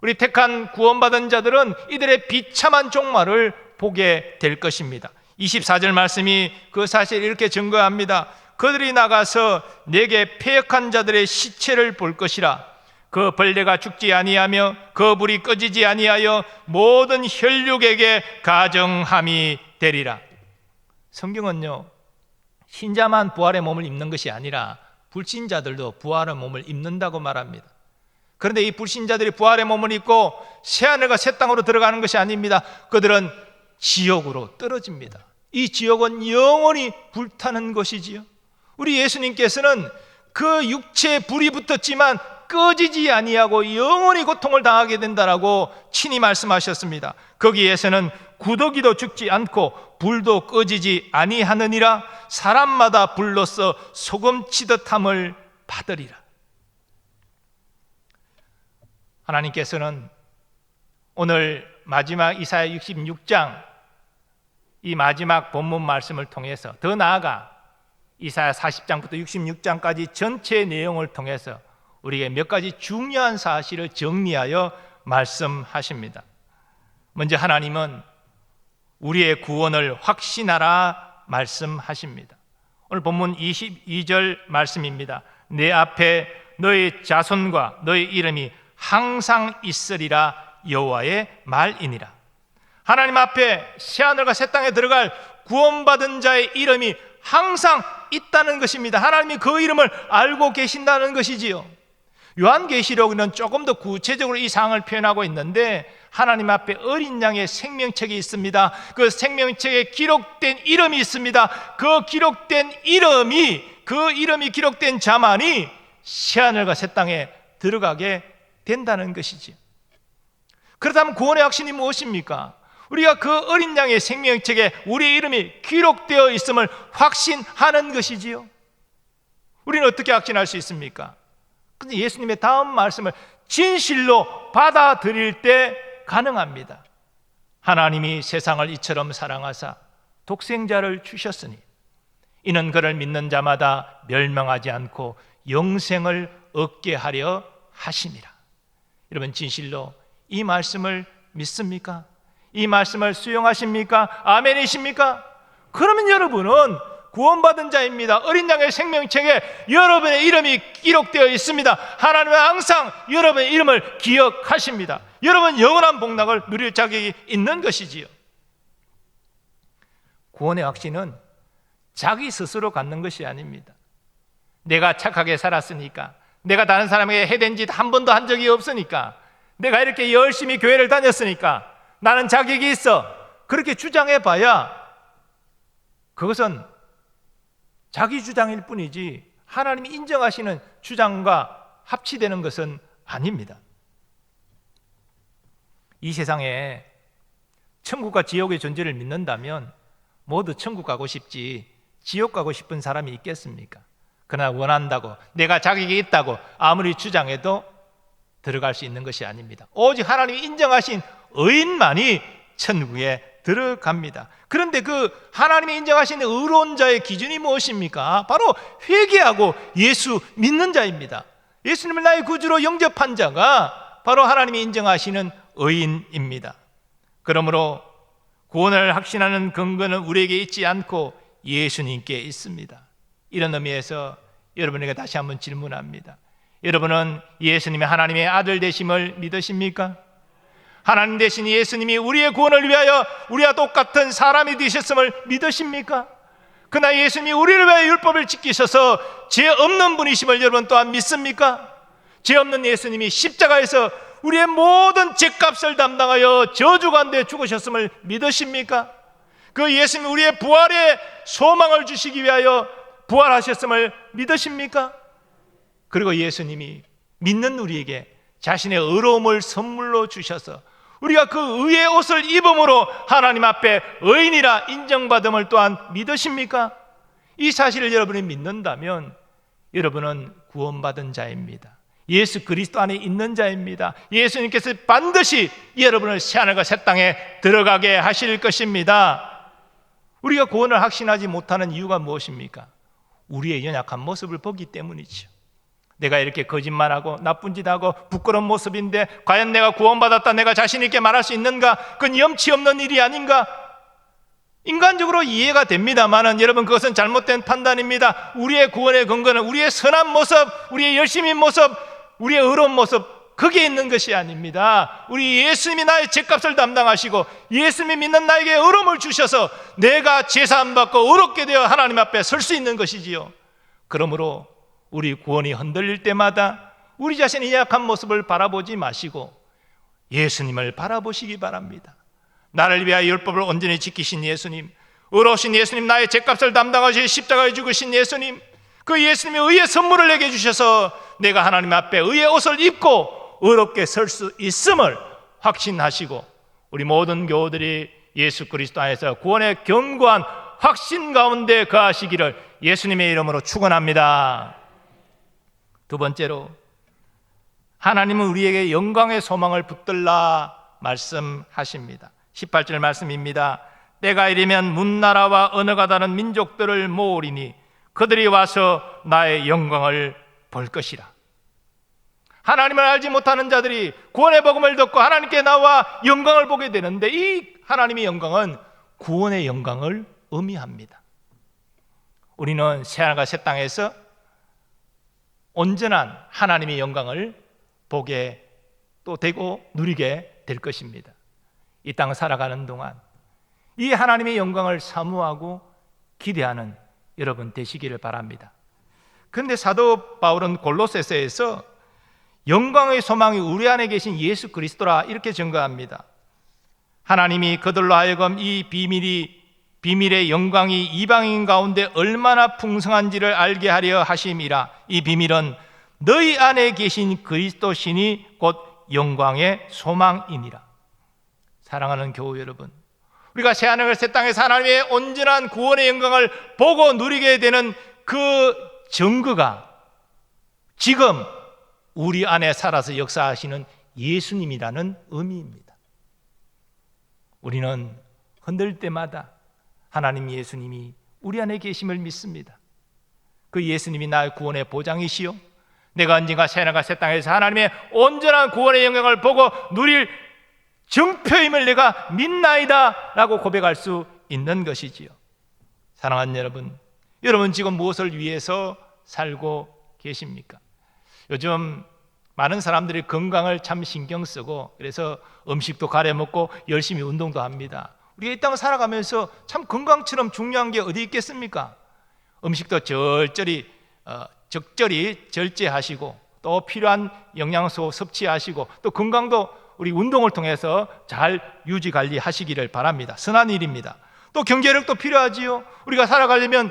우리 택한 구원받은 자들은 이들의 비참한 종말을 보게 될 것입니다. 24절 말씀이 그 사실을 이렇게 증거합니다. 그들이 나가서 내게 패역한 자들의 시체를 볼 것이라. 그 벌레가 죽지 아니하며 그 불이 꺼지지 아니하여 모든 혈육에게 가정함이 되리라. 성경은요, 신자만 부활의 몸을 입는 것이 아니라 불신자들도 부활의 몸을 입는다고 말합니다. 그런데 이 불신자들이 부활의 몸을 입고 새하늘과 새 땅으로 들어가는 것이 아닙니다. 그들은 지옥으로 떨어집니다. 이 지옥은 영원히 불타는 것이지요. 우리 예수님께서는 그 육체에 불이 붙었지만 꺼지지 아니하고 영원히 고통을 당하게 된다라고 친히 말씀하셨습니다. 거기에서는 구더기도 죽지 않고 불도 꺼지지 아니하느니라. 사람마다 불로써 소금치듯함을 받으리라. 하나님께서는 오늘 마지막 이사야 66장 이 마지막 본문 말씀을 통해서, 더 나아가 이사야 40장부터 66장까지 전체 내용을 통해서 우리에게 몇 가지 중요한 사실을 정리하여 말씀하십니다. 먼저 하나님은 우리의 구원을 확신하라 말씀하십니다. 오늘 본문 22절 말씀입니다. 내 앞에 너의 자손과 너의 이름이 항상 있으리라 여호와의 말이니라. 하나님 앞에 새하늘과 새 땅에 들어갈 구원받은 자의 이름이 항상 있다는 것입니다. 하나님이 그 이름을 알고 계신다는 것이지요. 요한계시록에는 조금 더 구체적으로 이 사항을 표현하고 있는데, 하나님 앞에 어린 양의 생명책이 있습니다. 그 생명책에 기록된 이름이 있습니다. 그 이름이 기록된 자만이 새하늘과 새 땅에 들어가게 된다는 것이지요. 그렇다면 구원의 확신이 무엇입니까? 우리가 그 어린 양의 생명책에 우리의 이름이 기록되어 있음을 확신하는 것이지요. 우리는 어떻게 확신할 수 있습니까? 근데 예수님의 다음 말씀을 진실로 받아들일 때 가능합니다. 하나님이 세상을 이처럼 사랑하사 독생자를 주셨으니 이는 그를 믿는 자마다 멸망하지 않고 영생을 얻게 하려 하심이라. 여러분, 진실로 이 말씀을 믿습니까? 이 말씀을 수용하십니까? 아멘이십니까? 그러면 여러분은 구원받은 자입니다. 어린 양의 생명책에 여러분의 이름이 기록되어 있습니다. 하나님은 항상 여러분의 이름을 기억하십니다. 여러분 영원한 복락을 누릴 자격이 있는 것이지요. 구원의 확신은 자기 스스로 갖는 것이 아닙니다. 내가 착하게 살았으니까, 내가 다른 사람에게 해댄 짓 한 번도 한 적이 없으니까, 내가 이렇게 열심히 교회를 다녔으니까 나는 자격이 있어, 그렇게 주장해봐야 그것은 자기 주장일 뿐이지 하나님이 인정하시는 주장과 합치되는 것은 아닙니다. 이 세상에 천국과 지옥의 존재를 믿는다면 모두 천국 가고 싶지 지옥 가고 싶은 사람이 있겠습니까? 그러나 원한다고, 내가 자격이 있다고 아무리 주장해도 들어갈 수 있는 것이 아닙니다. 오직 하나님이 인정하신 의인만이 천국에 들어갑니다. 그런데 그 하나님이 인정하시는 의로운 자의 기준이 무엇입니까? 바로 회개하고 예수 믿는 자입니다. 예수님을 나의 구주로 영접한 자가 바로 하나님이 인정하시는 의인입니다. 그러므로 구원을 확신하는 근거는 우리에게 있지 않고 예수님께 있습니다. 이런 의미에서 여러분에게 다시 한번 질문합니다. 여러분은 예수님이 하나님의 아들 되심을 믿으십니까? 하나님 되신 예수님이 우리의 구원을 위하여 우리와 똑같은 사람이 되셨음을 믿으십니까? 그러나 예수님이 우리를 위하여 율법을 지키셔서 죄 없는 분이심을 여러분 또한 믿습니까? 죄 없는 예수님이 십자가에서 우리의 모든 죄값을 담당하여 저주 가운데 죽으셨음을 믿으십니까? 그 예수님이 우리의 부활의 소망을 주시기 위하여 부활하셨음을 믿으십니까? 그리고 예수님이 믿는 우리에게 자신의 의로움을 선물로 주셔서 우리가 그 의의 옷을 입음으로 하나님 앞에 의인이라 인정받음을 또한 믿으십니까? 이 사실을 여러분이 믿는다면 여러분은 구원받은 자입니다. 예수 그리스도 안에 있는 자입니다. 예수님께서 반드시 여러분을 새하늘과 새 땅에 들어가게 하실 것입니다. 우리가 구원을 확신하지 못하는 이유가 무엇입니까? 우리의 연약한 모습을 보기 때문이죠. 내가 이렇게 거짓말하고 나쁜 짓하고 부끄러운 모습인데 과연 내가 구원받았다, 내가 자신 있게 말할 수 있는가? 그건 염치 없는 일이 아닌가? 인간적으로 이해가 됩니다만은 여러분, 그것은 잘못된 판단입니다. 우리의 구원의 근거는 우리의 선한 모습, 우리의 열심인 모습, 우리의 의로운 모습 거기에 있는 것이 아닙니다. 우리 예수님이 나의 죄값을 담당하시고 예수님이 믿는 나에게 의로움을 주셔서 내가 제사함 받고 의롭게 되어 하나님 앞에 설 수 있는 것이지요. 그러므로 우리 구원이 흔들릴 때마다 우리 자신의 약한 모습을 바라보지 마시고 예수님을 바라보시기 바랍니다. 나를 위하여 율법을 온전히 지키신 예수님, 의로우신 예수님, 나의 죄값을 담당하시 십자가에 죽으신 예수님, 그 예수님이 의의 선물을 내게 주셔서 내가 하나님 앞에 의의 옷을 입고 의롭게 설 수 있음을 확신하시고 우리 모든 교우들이 예수 그리스도 안에서 구원의 견고한 확신 가운데 거하시기를 예수님의 이름으로 축원합니다. 두 번째로, 하나님은 우리에게 영광의 소망을 붙들라 말씀하십니다. 18절 말씀입니다. 때가 이르면 문나라와 언어가 다른 민족들을 모으리니 그들이 와서 나의 영광을 볼 것이라. 하나님을 알지 못하는 자들이 구원의 복음을 듣고 하나님께 나와 영광을 보게 되는데, 이 하나님의 영광은 구원의 영광을 의미합니다. 우리는 새하늘과 새 땅에서 온전한 하나님의 영광을 보게 또 되고 누리게 될 것입니다. 이 땅을 살아가는 동안 이 하나님의 영광을 사모하고 기대하는 여러분 되시기를 바랍니다. 그런데 사도 바울은 골로새서에서 영광의 소망이 우리 안에 계신 예수 그리스도라 이렇게 증거합니다. 하나님이 그들로 하여금 이 비밀의 영광이 이방인 가운데 얼마나 풍성한지를 알게 하려 하심이라. 이 비밀은 너희 안에 계신 그리스도 신이 곧 영광의 소망이니라. 사랑하는 교우 여러분, 우리가 새하늘 새 땅에서 하나님의 온전한 구원의 영광을 보고 누리게 되는 그 증거가 지금 우리 안에 살아서 역사하시는 예수님이라는 의미입니다. 우리는 흔들 때마다 하나님 예수님이 우리 안에 계심을 믿습니다. 그 예수님이 나의 구원의 보장이시요, 내가 언젠가 새하늘과 새 땅에서 하나님의 온전한 구원의 영광을 보고 누릴 증표임을 내가 믿나이다 라고 고백할 수 있는 것이지요. 사랑하는 여러분, 여러분 지금 무엇을 위해서 살고 계십니까? 요즘 많은 사람들이 건강을 참 신경 쓰고 그래서 음식도 가려 먹고 열심히 운동도 합니다. 우리가 이 땅을 살아가면서 참 건강처럼 중요한 게 어디 있겠습니까? 음식도 적절히 절제하시고 또 필요한 영양소 섭취하시고 또 건강도 우리 운동을 통해서 잘 유지 관리하시기를 바랍니다. 선한 일입니다. 또 경제력도 필요하지요. 우리가 살아가려면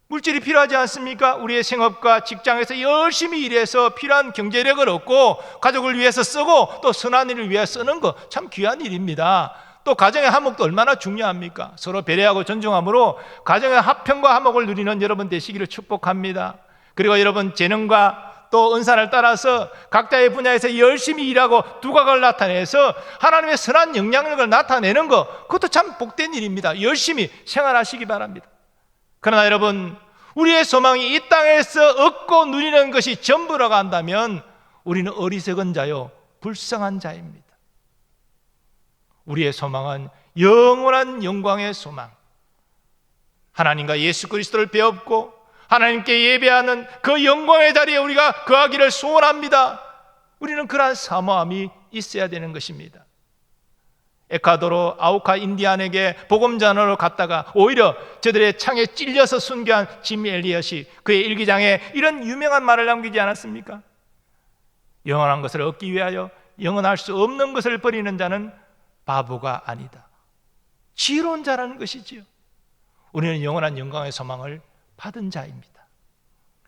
물질이 필요하지 않습니까? 우리의 생업과 직장에서 열심히 일해서 필요한 경제력을 얻고 가족을 위해서 쓰고 또 선한 일을 위해 쓰는 거 참 귀한 일입니다. 또 가정의 화목도 얼마나 중요합니까? 서로 배려하고 존중함으로 가정의 화평과 화목을 누리는 여러분 되시기를 축복합니다. 그리고 여러분 재능과 또 은사를 따라서 각자의 분야에서 열심히 일하고 두각을 나타내서 하나님의 선한 영향력을 나타내는 것, 그것도 참 복된 일입니다. 열심히 생활하시기 바랍니다. 그러나 여러분, 우리의 소망이 이 땅에서 얻고 누리는 것이 전부라고 한다면 우리는 어리석은 자요 불쌍한 자입니다. 우리의 소망은 영원한 영광의 소망, 하나님과 예수 그리스도를 배웠고 하나님께 예배하는 그 영광의 자리에 우리가 거하기를 소원합니다. 우리는 그러한 사모함이 있어야 되는 것입니다. 에콰도르 아우카 인디안에게 복음전하러 갔다가 오히려 저들의 창에 찔려서 순교한 짐 엘리엇이 그의 일기장에 이런 유명한 말을 남기지 않았습니까? 영원한 것을 얻기 위하여 영원할 수 없는 것을 버리는 자는 바보가 아니다. 지혜로운 자라는 것이지요. 우리는 영원한 영광의 소망을 받은 자입니다.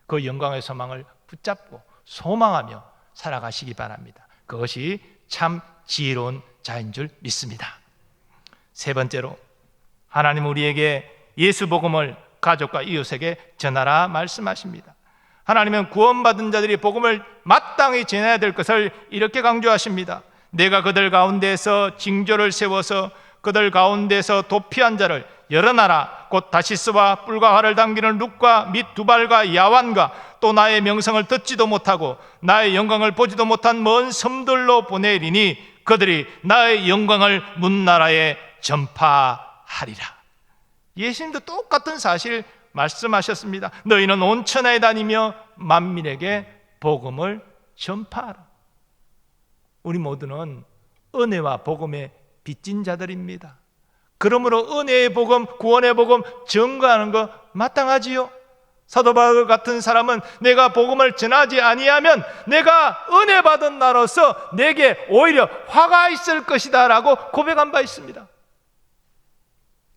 그 영광의 소망을 붙잡고 소망하며 살아가시기 바랍니다. 그것이 참 지혜로운 자인 줄 믿습니다. 세 번째로, 하나님 우리에게 예수 복음을 가족과 이웃에게 전하라 말씀하십니다. 하나님은 구원받은 자들이 복음을 마땅히 전해야 될 것을 이렇게 강조하십니다. 내가 그들 가운데서 징조를 세워서 그들 가운데서 도피한 자를 여러 나라 곧 다시스와 뿔과 활을 당기는 룩과 및 두발과 야완과 또 나의 명성을 듣지도 못하고 나의 영광을 보지도 못한 먼 섬들로 보내리니 그들이 나의 영광을 문나라에 전파하리라. 예수님도 똑같은 사실 말씀하셨습니다. 너희는 온 천하에 다니며 만민에게 복음을 전파하라. 우리 모두는 은혜와 복음의 빚진 자들입니다. 그러므로 은혜의 복음, 구원의 복음 증거하는 거 마땅하지요. 사도 바울 같은 사람은 내가 복음을 전하지 아니하면 내가 은혜 받은 나로서 내게 오히려 화가 있을 것이다 라고 고백한 바 있습니다.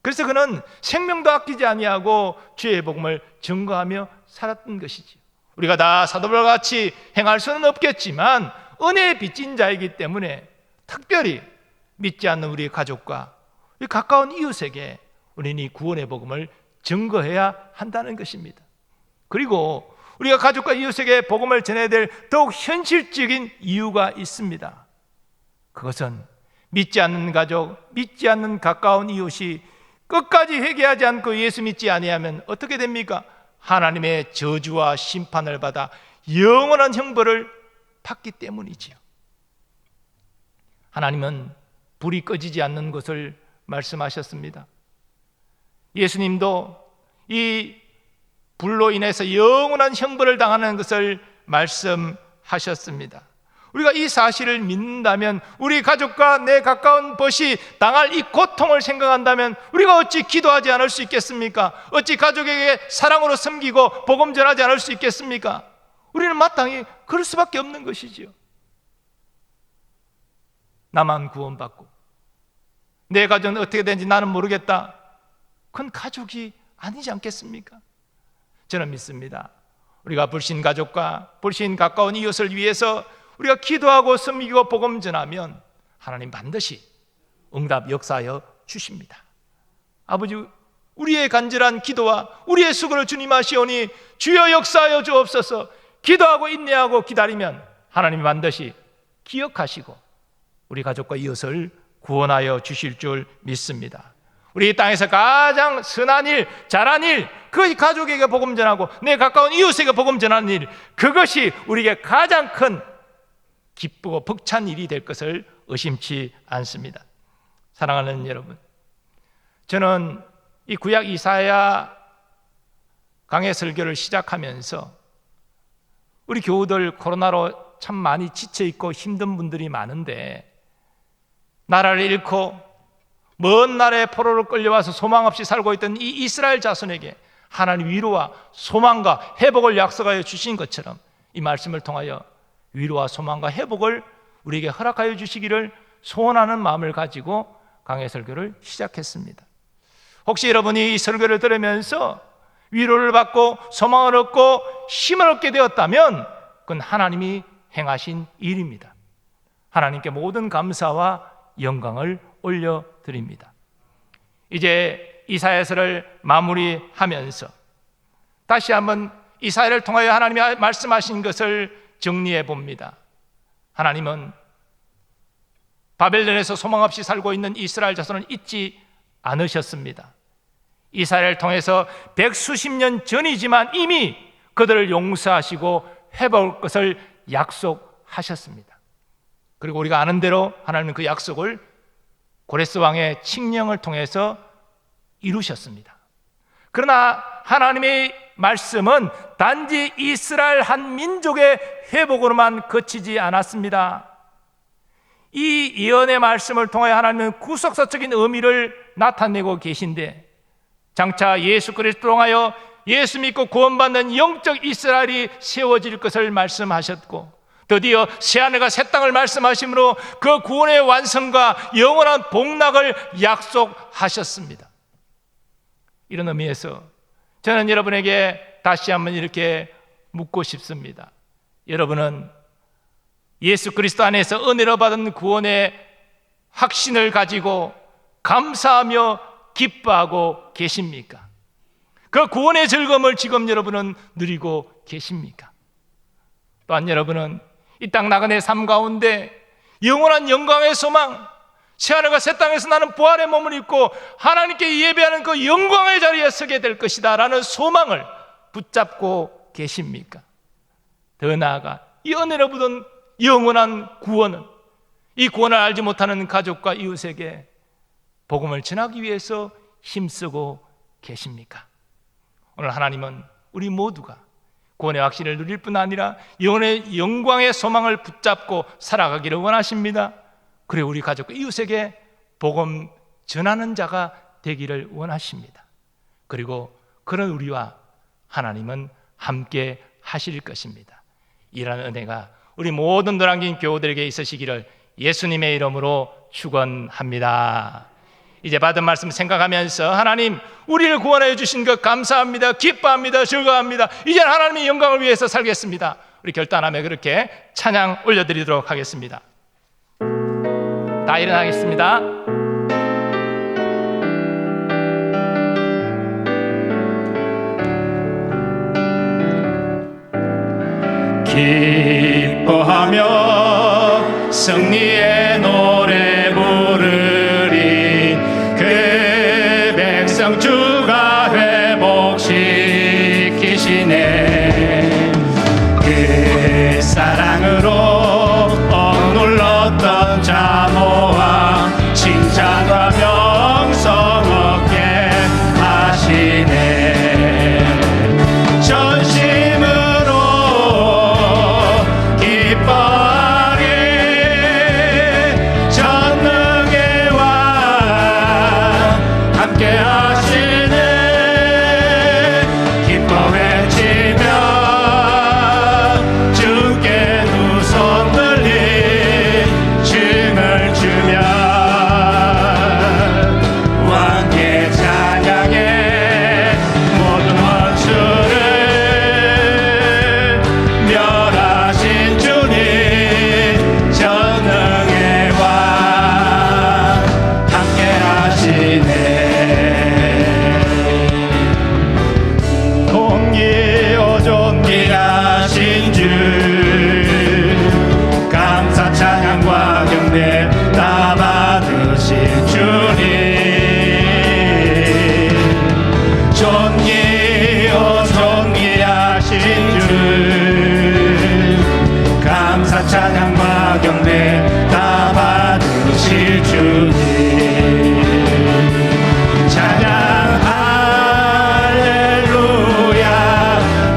그래서 그는 생명도 아끼지 아니하고 주의 복음을 증거하며 살았던 것이지요. 우리가 다 사도 바울과 같이 행할 수는 없겠지만 은혜의 빚진 자이기 때문에 특별히 믿지 않는 우리 가족과 우리 가까운 이웃에게 우리는 이 구원의 복음을 증거해야 한다는 것입니다. 그리고 우리가 가족과 이웃에게 복음을 전해야 될 더욱 현실적인 이유가 있습니다. 그것은 믿지 않는 가족, 믿지 않는 가까운 이웃이 끝까지 회개하지 않고 예수 믿지 아니하면 어떻게 됩니까? 하나님의 저주와 심판을 받아 영원한 형벌을 받기 때문이지요. 하나님은 불이 꺼지지 않는 것을 말씀하셨습니다. 예수님도 이 불로 인해서 영원한 형벌을 당하는 것을 말씀하셨습니다. 우리가 이 사실을 믿는다면, 우리 가족과 내 가까운 벗이 당할 이 고통을 생각한다면 우리가 어찌 기도하지 않을 수 있겠습니까? 어찌 가족에게 사랑으로 섬기고 복음 전하지 않을 수 있겠습니까? 우리는 마땅히 그럴 수밖에 없는 것이지요. 나만 구원받고 내 가정은 어떻게 되는지 나는 모르겠다. 그건 가족이 아니지 않겠습니까? 저는 믿습니다. 우리가 불신 가족과 불신 가까운 이웃을 위해서 우리가 기도하고 섬기고 복음 전하면 하나님 반드시 응답 역사하여 주십니다. 아버지, 우리의 간절한 기도와 우리의 수고를 주님 아시오니 주여 역사하여 주옵소서. 기도하고 인내하고 기다리면 하나님이 반드시 기억하시고 우리 가족과 이웃을 구원하여 주실 줄 믿습니다. 우리 땅에서 가장 선한 일, 잘한 일, 그 가족에게 복음 전하고 내 가까운 이웃에게 복음 전하는 일, 그것이 우리에게 가장 큰 기쁘고 벅찬 일이 될 것을 의심치 않습니다. 사랑하는 여러분, 저는 이 구약 이사야 강해 설교를 시작하면서 우리 교우들 코로나로 참 많이 지쳐있고 힘든 분들이 많은데 나라를 잃고 먼 나라의 포로로 끌려와서 소망 없이 살고 있던 이 이스라엘 자손에게 하나님 위로와 소망과 회복을 약속하여 주신 것처럼 이 말씀을 통하여 위로와 소망과 회복을 우리에게 허락하여 주시기를 소원하는 마음을 가지고 강해 설교를 시작했습니다. 혹시 여러분이 이 설교를 들으면서 위로를 받고 소망을 얻고 힘을 얻게 되었다면 그건 하나님이 행하신 일입니다. 하나님께 모든 감사와 영광을 올려드립니다. 이제 이사야서를 마무리하면서 다시 한번 이사야를 통하여 하나님이 말씀하신 것을 정리해 봅니다. 하나님은 바벨론에서 소망 없이 살고 있는 이스라엘 자손을 잊지 않으셨습니다. 이사야를 통해서 백수십 년 전이지만 이미 그들을 용서하시고 회복할 것을 약속하셨습니다. 그리고 우리가 아는 대로 하나님은 그 약속을 고레스 왕의 칙령을 통해서 이루셨습니다. 그러나 하나님의 말씀은 단지 이스라엘 한 민족의 회복으로만 그치지 않았습니다. 이 예언의 말씀을 통해 하나님은 구속사적인 의미를 나타내고 계신데, 장차 예수 그리스도를 통하여 예수 믿고 구원받는 영적 이스라엘이 세워질 것을 말씀하셨고, 드디어 새하늘과 새 땅을 말씀하심으로 그 구원의 완성과 영원한 복락을 약속하셨습니다. 이런 의미에서 저는 여러분에게 다시 한번 이렇게 묻고 싶습니다. 여러분은 예수 그리스도 안에서 은혜로 받은 구원의 확신을 가지고 감사하며 기뻐하고 계십니까? 그 구원의 즐거움을 지금 여러분은 누리고 계십니까? 또한 여러분은 이 땅 나그네 삶 가운데 영원한 영광의 소망, 새하늘과 새 땅에서 나는 부활의 몸을 입고 하나님께 예배하는 그 영광의 자리에 서게 될 것이다 라는 소망을 붙잡고 계십니까? 더 나아가 이 은혜로 받은 영원한 구원은, 이 구원을 알지 못하는 가족과 이웃에게 복음을 전하기 위해서 힘쓰고 계십니까? 오늘 하나님은 우리 모두가 구원의 확신을 누릴 뿐 아니라 영혼의 영광의 소망을 붙잡고 살아가기를 원하십니다. 그리고 우리 가족과 이웃에게 복음 전하는 자가 되기를 원하십니다. 그리고 그런 우리와 하나님은 함께 하실 것입니다. 이러한 은혜가 우리 모든 노량진 교우들에게 있으시기를 예수님의 이름으로 축원합니다. 이제 받은 말씀 생각하면서 하나님 우리를 구원해 주신 것 감사합니다. 기뻐합니다. 즐거워합니다. 이제 하나님의 영광을 위해서 살겠습니다. 우리 결단하며 그렇게 찬양 올려드리도록 하겠습니다. 다 일어나겠습니다. 기뻐하며 승리의 노래 부르리. 그 백성 주가 회복시키시네. 그 사랑으로 억눌렀던 자모와 칭찬과 명성 얻게 하시네. 찬양과 경배 다 받으실 주님. 찬양 할렐루야.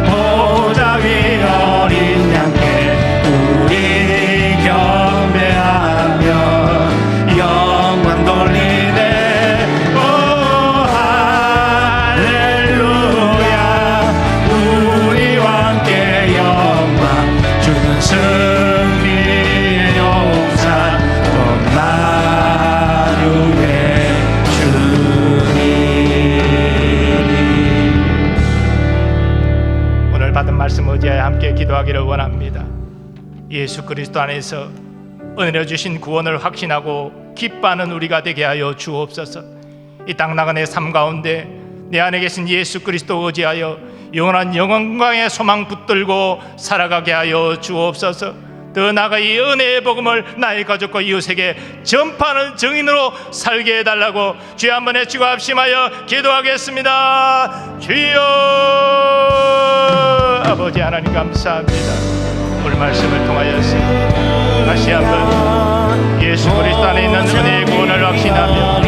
보좌 위 어린 양께 우리 경배하며 영광 돌리네. 오 할렐루야. 우리와 함께 영광 주는 승리의 용사 범마루의 주님. 오늘 받은 말씀 의지하여 함께 기도하기를 원합니다. 예수 그리스도 안에서 은혜로 주신 구원을 확신하고 기뻐하는 우리가 되게 하여 주옵소서. 이 땅 나간의 삶 가운데 내 안에 계신 예수 그리스도 의지하여 영원한 영광의 소망 붙들고 살아가게 하여 주옵소서. 더 나아가 이 은혜의 복음을 나의 가족과 이웃에게 전파하는 증인으로 살게 해달라고 주여 한번 외치고 합심하여 기도하겠습니다. 주여. 아버지 하나님 감사합니다. 오늘 말씀을 통하여서 다시 한번 예수 그리스도 안에 있는 은혜의 구원을 확신하며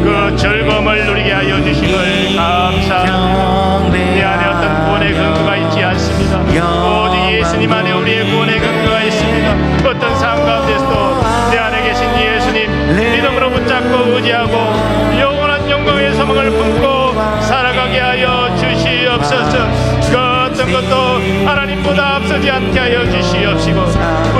그 즐거움을 누리게 하여 주심을 감사합니다. 내 안에 어떤 구원의 근거가 있지 않습니다. 오직 예수님 안에 우리의 구원의 근거가 있습니다. 어떤 삶 가운데서도 내 안에 계신 예수님 믿음으로 붙잡고 의지하고 영원한 영광의 소망을 품고 살아가게 하여 주시옵소서. 그 어떤 것도 하나님보다 앞서지 않게 하여 주시옵시고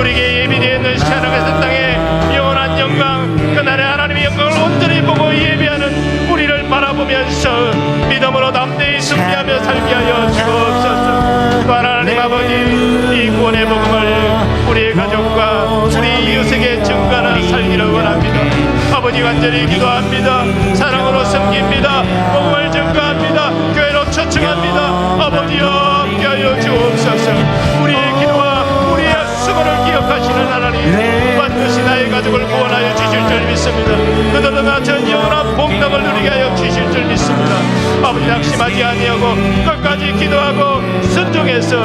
우리에게 예비되어 있는 하나님의 땅에 영원한 영광 그날의 하나님의 영광을 온전히 보고 예비하는 우리를 바라보면서 믿음으로 담대히 승리하며 살게 하여 주옵소서. 또 하나님 아버지 이 구원의 복음을 우리의 가족과 우리 이웃에게 증거하는 살기를 원합니다. 아버지 간절히 기도합니다. 사랑으로 섬깁니다. 복음을 증거합니다. 교회로 초청합니다. 아버지여 함께하여 주옵소서. 우리의 기도와 우리의 수고를 기억하시는 하나님 반드시 나의 가족을 구원하여 주실 줄 믿습니다. 그들도 전 영원한 복락을 누리게 하여 주실 줄 믿습니다. 아버지 낙심하지 아니하고 끝까지 기도하고 순종해서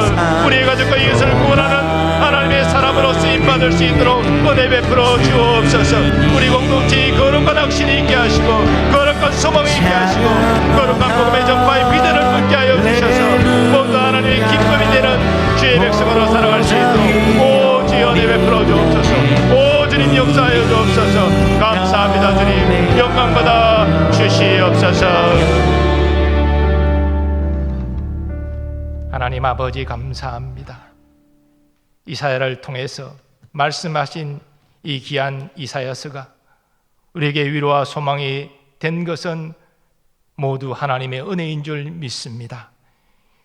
우리의 가족과 이웃을 구원하는 하나님의 사람으로 쓰임받 받을 수 있도록 은혜 베풀어 주옵소서. 우리 공동체의 거룩한 확신이 있게 하시고 거룩한 소망이 있게 하시고 거룩한 복음의 전파의 믿음을 붙게 하여 주셔서 모두 하나님의 기쁨이 되는 주의 백성으로 살아갈 수 있도록 오 주여 은혜 베풀어 주옵소서. 오 주님 역사하여 주옵소서. 감사합니다. 주님 영광받아 주시옵소서. 하나님 아버지 감사합니다. 이사야를 통해서 말씀하신 이 귀한 이사야서가 우리에게 위로와 소망이 된 것은 모두 하나님의 은혜인 줄 믿습니다.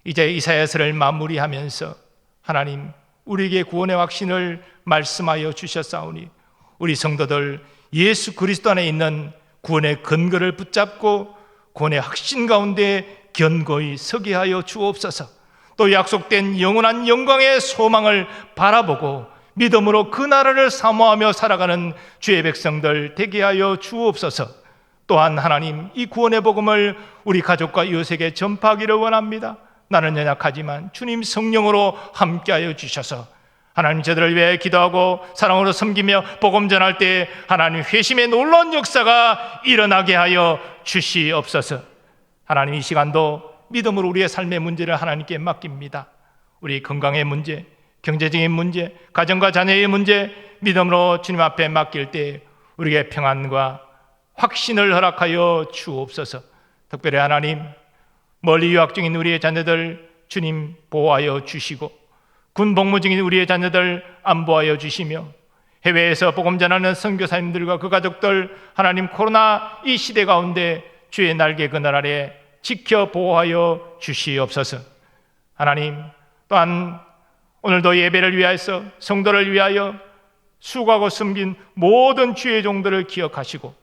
이제 이사야서를 마무리하면서 하나님 우리에게 구원의 확신을 말씀하여 주셨사오니 우리 성도들 예수 그리스도 안에 있는 구원의 근거를 붙잡고 구원의 확신 가운데 견고히 서게 하여 주옵소서. 또 약속된 영원한 영광의 소망을 바라보고 믿음으로 그 나라를 사모하며 살아가는 주의 백성들 되게 하여 주옵소서. 또한 하나님 이 구원의 복음을 우리 가족과 이웃에게 전파하기를 원합니다. 나는 연약하지만 주님 성령으로 함께하여 주셔서 하나님 저들을 위해 기도하고 사랑으로 섬기며 복음 전할 때 하나님 회심의 놀라운 역사가 일어나게 하여 주시옵소서. 하나님 이 시간도 믿음으로 우리의 삶의 문제를 하나님께 맡깁니다. 우리 건강의 문제, 경제적인 문제, 가정과 자녀의 문제 믿음으로 주님 앞에 맡길 때 우리에게 평안과 확신을 허락하여 주옵소서. 특별히 하나님 멀리 유학 중인 우리의 자녀들 주님 보호하여 주시고 군 복무 중인 우리의 자녀들 안보하여 주시며 해외에서 복음 전하는 선교사님들과 그 가족들 하나님 코로나 이 시대 가운데 주의 날개 그늘 아래 지켜 보호하여 주시옵소서. 하나님 또한 오늘도 예배를 위하여서 성도를 위하여 수고하고 섬긴 모든 주의 종들을 기억하시고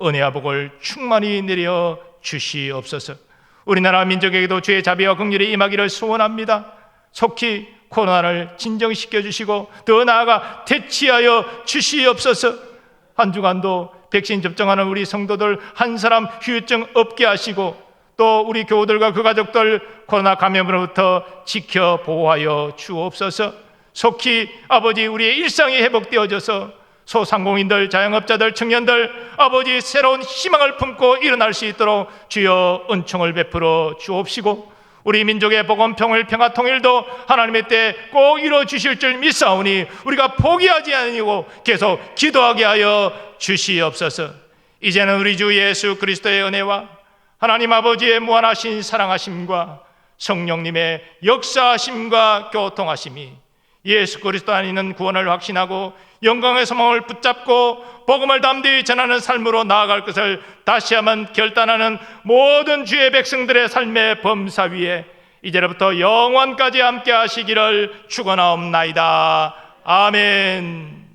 은혜와 복을 충만히 내려 주시옵소서. 우리나라 민족에게도 주의 자비와 긍휼이 임하기를 소원합니다. 속히 코로나를 진정시켜 주시고 더 나아가 대치하여 주시옵소서. 한 주간도 백신 접종하는 우리 성도들 한 사람 후유증 없게 하시고 또 우리 교우들과 그 가족들 코로나 감염으로부터 지켜 보호하여 주옵소서. 속히 아버지 우리의 일상이 회복되어져서 소상공인들, 자영업자들, 청년들 아버지 새로운 희망을 품고 일어날 수 있도록 주여 은총을 베풀어 주옵시고 우리 민족의 복음, 평을, 평화, 통일도 하나님의 때 꼭 이루어 주실 줄 믿사오니 우리가 포기하지 아니고 계속 기도하게 하여 주시옵소서. 이제는 우리 주 예수 그리스도의 은혜와 하나님 아버지의 무한하신 사랑하심과 성령님의 역사하심과 교통하심이 예수 그리스도 안에 있는 구원을 확신하고 영광의 소망을 붙잡고 복음을 담대히 전하는 삶으로 나아갈 것을 다시 한번 결단하는 모든 주의 백성들의 삶의 범사 위에 이제로부터 영원까지 함께 하시기를 축원하옵나이다. 아멘.